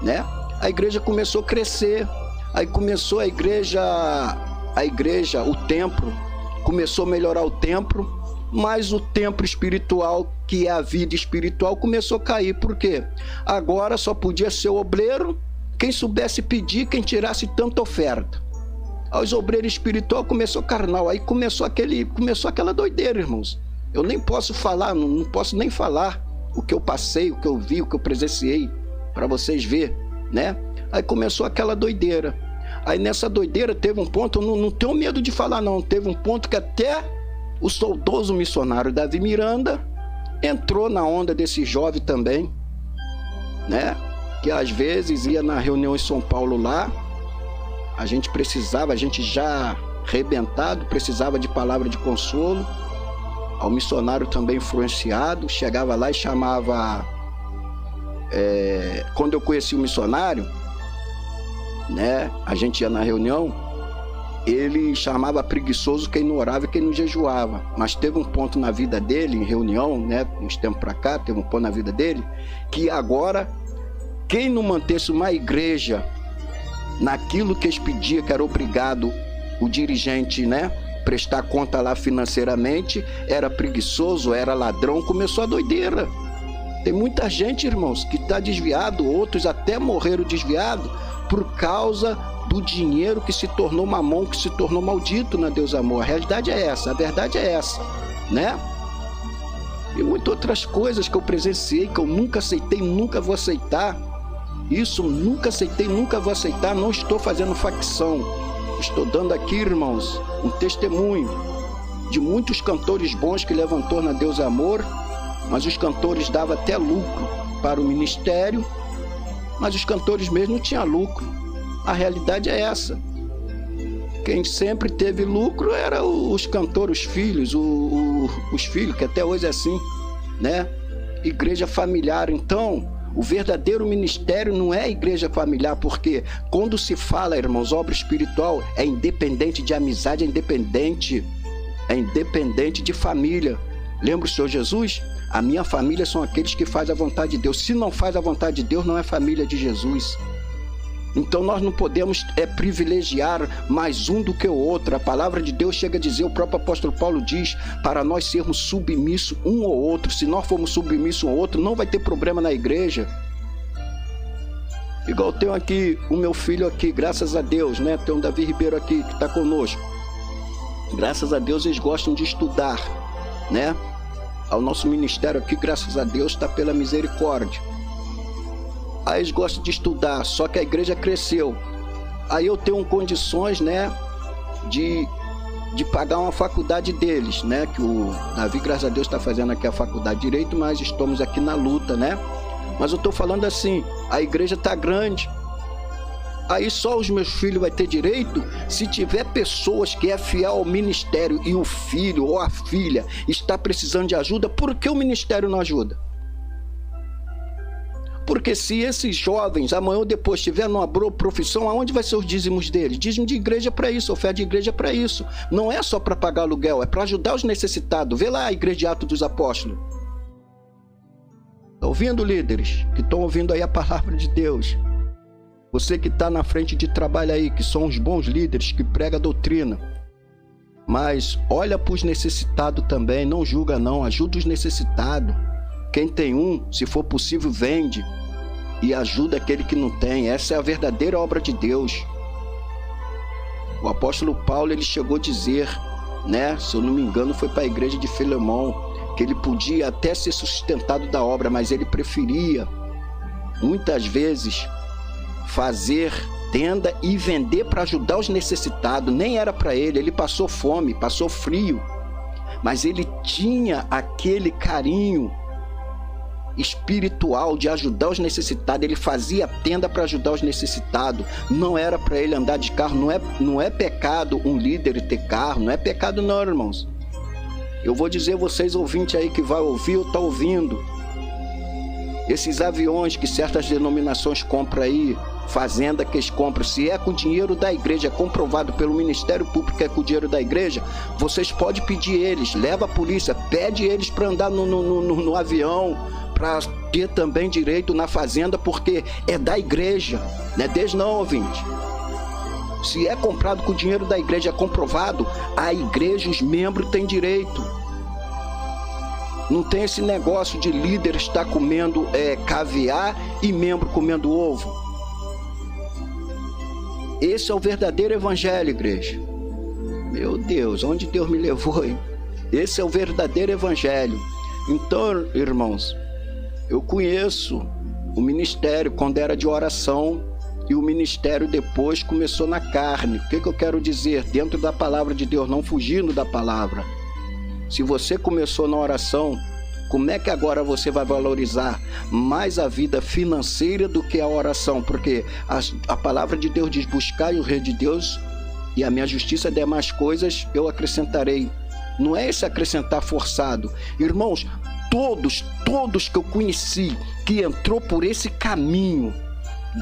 né? A igreja começou a crescer, aí começou a igreja, o templo, começou a melhorar o templo, mas o templo espiritual, que é a vida espiritual, começou a cair. Por quê? Agora só podia ser o obreiro quem soubesse pedir, quem tirasse tanta oferta. Os obreiros espiritual começou carnal, aí começou aquela doideira, irmãos. Eu nem posso falar, não posso nem falar o que eu passei, o que eu vi, o que eu presenciei, para vocês verem, né? Aí começou aquela doideira. Aí nessa doideira teve um ponto, eu não tenho medo de falar não, teve um ponto que até o saudoso missionário Davi Miranda entrou na onda desse jovem também, né? Que às vezes ia na reunião em São Paulo lá, a gente já arrebentado, precisava de palavra de consolo. Ao missionário também influenciado, chegava lá e chamava... quando eu conheci o missionário, né? A gente ia na reunião, ele chamava preguiçoso quem não orava e quem não jejuava. Mas teve um ponto na vida dele, em reunião, né, uns tempos para cá, teve um ponto na vida dele, que agora, quem não mantesse uma igreja naquilo que eles pediam, que era obrigado o dirigente, né, prestar conta lá financeiramente, era preguiçoso, era ladrão, começou a doideira. Tem muita gente, irmãos, que está desviado, outros até morreram desviados por causa do dinheiro que se tornou mamão, que se tornou maldito na Deus Amor. A realidade é essa, a verdade é essa, né? E muitas outras coisas que eu presenciei, que eu nunca aceitei, nunca vou aceitar. Isso, nunca aceitei, nunca vou aceitar, não estou fazendo facção. Estou dando aqui, irmãos, um testemunho de muitos cantores bons que levantou na Deus Amor, mas os cantores davam até lucro para o ministério, mas os cantores mesmo não tinham lucro. A realidade é essa. Quem sempre teve lucro eram os cantores, os filhos, os filhos, que até hoje é assim, né? Igreja familiar. Então, o verdadeiro ministério não é igreja familiar, porque quando se fala, irmãos, obra espiritual, é independente de amizade, é independente de família. Lembra o Senhor Jesus? A minha família são aqueles que fazem a vontade de Deus. Se não faz a vontade de Deus, não é família de Jesus. Então nós não podemos privilegiar mais um do que o outro. A palavra de Deus chega a dizer, o próprio apóstolo Paulo diz, para nós sermos submissos um ao outro. Se nós formos submissos um ao outro, não vai ter problema na igreja. Igual tenho aqui o meu filho aqui, graças a Deus, né? Tem um Davi Ribeiro aqui que está conosco. Graças a Deus eles gostam de estudar, né? Ao nosso ministério aqui, graças a Deus, está pela misericórdia. Aí eles gostam de estudar, só que a igreja cresceu. Aí eu tenho condições, né, de pagar uma faculdade deles, né, que o Davi, graças a Deus, está fazendo aqui a faculdade de Direito, mas estamos aqui na luta, né? Mas eu estou falando assim, a igreja está grande. Aí só os meus filhos vão ter direito se tiver pessoas que é fiel ao ministério e o filho ou a filha está precisando de ajuda, por que o ministério não ajuda? Porque se esses jovens amanhã ou depois tiverem numa boa profissão, aonde vai ser os dízimos deles? Dízimo de igreja para isso, oferta de igreja para isso. Não é só para pagar aluguel, é para ajudar os necessitados. Vê lá a igreja de Atos dos Apóstolos. Está ouvindo, líderes que estão ouvindo aí a palavra de Deus? Você que está na frente de trabalho aí, que são os bons líderes, que pregam a doutrina. Mas olha para os necessitados também, não julga não, ajuda os necessitados. Quem tem um, se for possível, vende e ajuda aquele que não tem. Essa é a verdadeira obra de Deus. O apóstolo Paulo, ele chegou a dizer, né, se eu não me engano, foi para a igreja de Filemão, que ele podia até ser sustentado da obra, mas ele preferia, muitas vezes, fazer tenda e vender para ajudar os necessitados. Nem era para ele, ele passou fome, passou frio, mas ele tinha aquele carinho espiritual de ajudar os necessitados. Ele fazia tenda para ajudar os necessitados. Não era para ele andar de carro. Não é pecado um líder ter carro, não é pecado não, irmãos. Eu vou dizer a vocês, ouvintes aí que vai ouvir ou está ouvindo, esses aviões que certas denominações compram aí, fazenda que eles compram, se é com dinheiro da igreja, é comprovado pelo Ministério Público que é com o dinheiro da igreja, vocês podem pedir eles, leva a polícia, pede eles para andar no avião, para ter também direito na fazenda, porque é da igreja, não é deles não, ouvinte. Se é comprado com o dinheiro da igreja, é comprovado, a igreja, os membros têm direito. Não tem esse negócio de líder estar comendo caviar e membro comendo ovo. Esse é o verdadeiro evangelho, igreja. Meu Deus, onde Deus me levou, hein? Esse é o verdadeiro evangelho. Então, irmãos, eu conheço o ministério quando era de oração e o ministério depois começou na carne. O que eu quero dizer? Dentro da palavra de Deus, não fugindo da palavra. Se você começou na oração, como é que agora você vai valorizar mais a vida financeira do que a oração? Porque a palavra de Deus diz, buscai o reino de Deus e a minha justiça, demais coisas eu acrescentarei. Não é esse acrescentar forçado. Irmãos, todos que eu conheci que entrou por esse caminho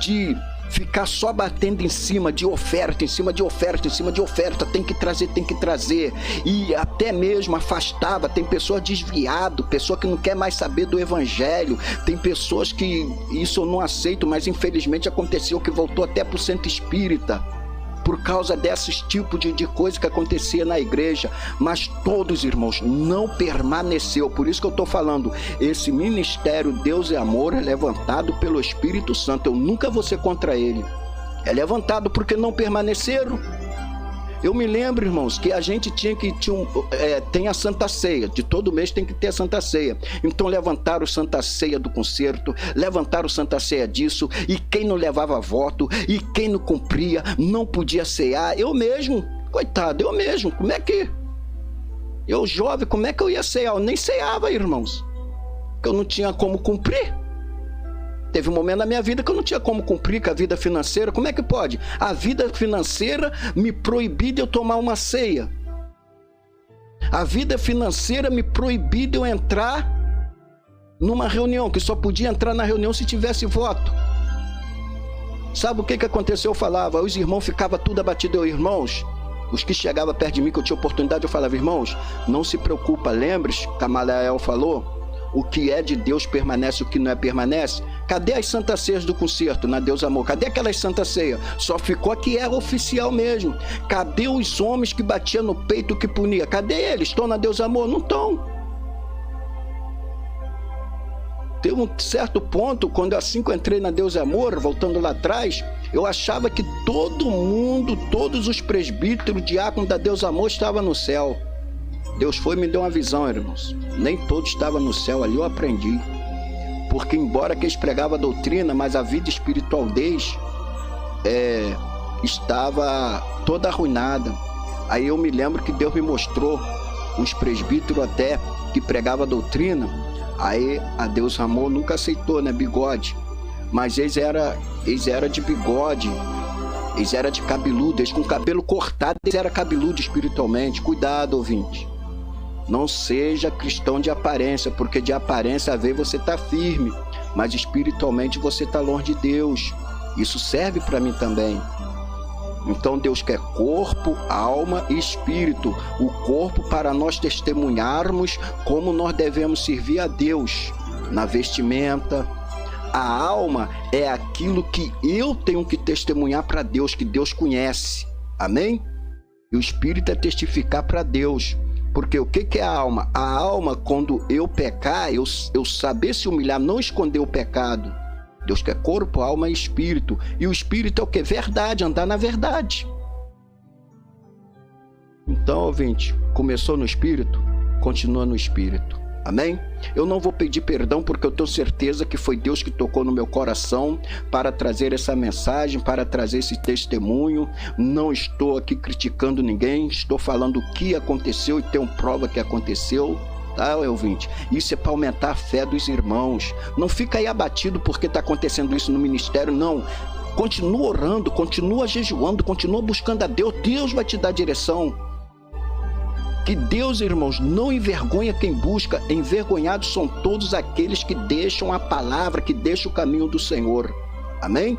de ficar só batendo em cima de oferta, em cima de oferta, em cima de oferta, tem que trazer, e até mesmo afastava, tem pessoa desviado, pessoa que não quer mais saber do evangelho, tem pessoas que isso eu não aceito, mas infelizmente aconteceu que voltou até para o centro espírita, por causa desses tipos de coisa que acontecia na igreja. Mas todos, irmãos, não permaneceu. Por isso que eu estou falando, esse ministério Deus é Amor é levantado pelo Espírito Santo. Eu nunca vou ser contra ele. É levantado porque não permaneceram. Eu me lembro, irmãos, que a gente tem a Santa Ceia. De todo mês tem que ter a Santa Ceia. Então levantaram Santa Ceia do concerto, levantaram Santa Ceia disso, e quem não levava voto, e quem não cumpria, não podia cear. Eu mesmo, coitado, como é que... Eu jovem, como é que eu ia cear? Eu nem ceava, irmãos, porque eu não tinha como cumprir. Teve um momento na minha vida que eu não tinha como cumprir com a vida financeira. Como é que pode? A vida financeira me proibir de eu tomar uma ceia. A vida financeira me proibir de eu entrar numa reunião, que só podia entrar na reunião se tivesse voto. Sabe o que aconteceu? Eu falava, os irmãos ficavam tudo abatidos. Eu, irmãos, os que chegavam perto de mim, que eu tinha oportunidade, eu falava, irmãos, não se preocupa, lembre-se, Gamaliel falou, o que é de Deus permanece, o que não é permanece. Cadê as Santas Ceias do concerto na Deus Amor? Cadê aquelas Santas Ceias? Só ficou a que era oficial mesmo. Cadê os homens que batiam no peito, que punia? Cadê eles? Estão na Deus Amor? Não estão. Teve um certo ponto, quando assim que eu entrei na Deus Amor, voltando lá atrás, eu achava que todo mundo, todos os presbíteros, diáconos da Deus Amor estavam no céu. Deus foi e me deu uma visão, irmãos. Nem todos estavam no céu, ali eu aprendi. Porque embora que eles pregavam a doutrina, mas a vida espiritual deles estava toda arruinada. Aí eu me lembro que Deus me mostrou uns presbíteros até que pregavam a doutrina. Aí a Deus Amor nunca aceitou, né? Bigode. Mas eles eram de bigode. Eles eram de cabeludo. Eles com cabelo cortado, eles eram cabeludo espiritualmente. Cuidado, ouvinte. Não seja cristão de aparência, porque de aparência às vezes você está firme, mas espiritualmente você está longe de Deus. Isso serve para mim também. Então Deus quer corpo, alma e espírito. O corpo para nós testemunharmos como nós devemos servir a Deus na vestimenta. A alma é aquilo que eu tenho que testemunhar para Deus, que Deus conhece. Amém? E o espírito é testificar para Deus. Porque o que é a alma? A alma, quando eu pecar, eu saber se humilhar, não esconder o pecado. Deus quer corpo, alma e espírito. E o espírito é o que? Verdade, andar na verdade. Então, ouvinte, começou no espírito, continua no espírito. Amém? Eu não vou pedir perdão porque eu tenho certeza que foi Deus que tocou no meu coração para trazer essa mensagem, para trazer esse testemunho. Não estou aqui criticando ninguém, estou falando o que aconteceu e tenho prova que aconteceu. Tá, ouvinte? Isso é para aumentar a fé dos irmãos. Não fica aí abatido porque está acontecendo isso no ministério, não. Continua orando, continua jejuando, continua buscando a Deus. Deus vai te dar direção. Que Deus, irmãos, não envergonha quem busca. Envergonhados são todos aqueles que deixam a palavra, que deixam o caminho do Senhor. Amém?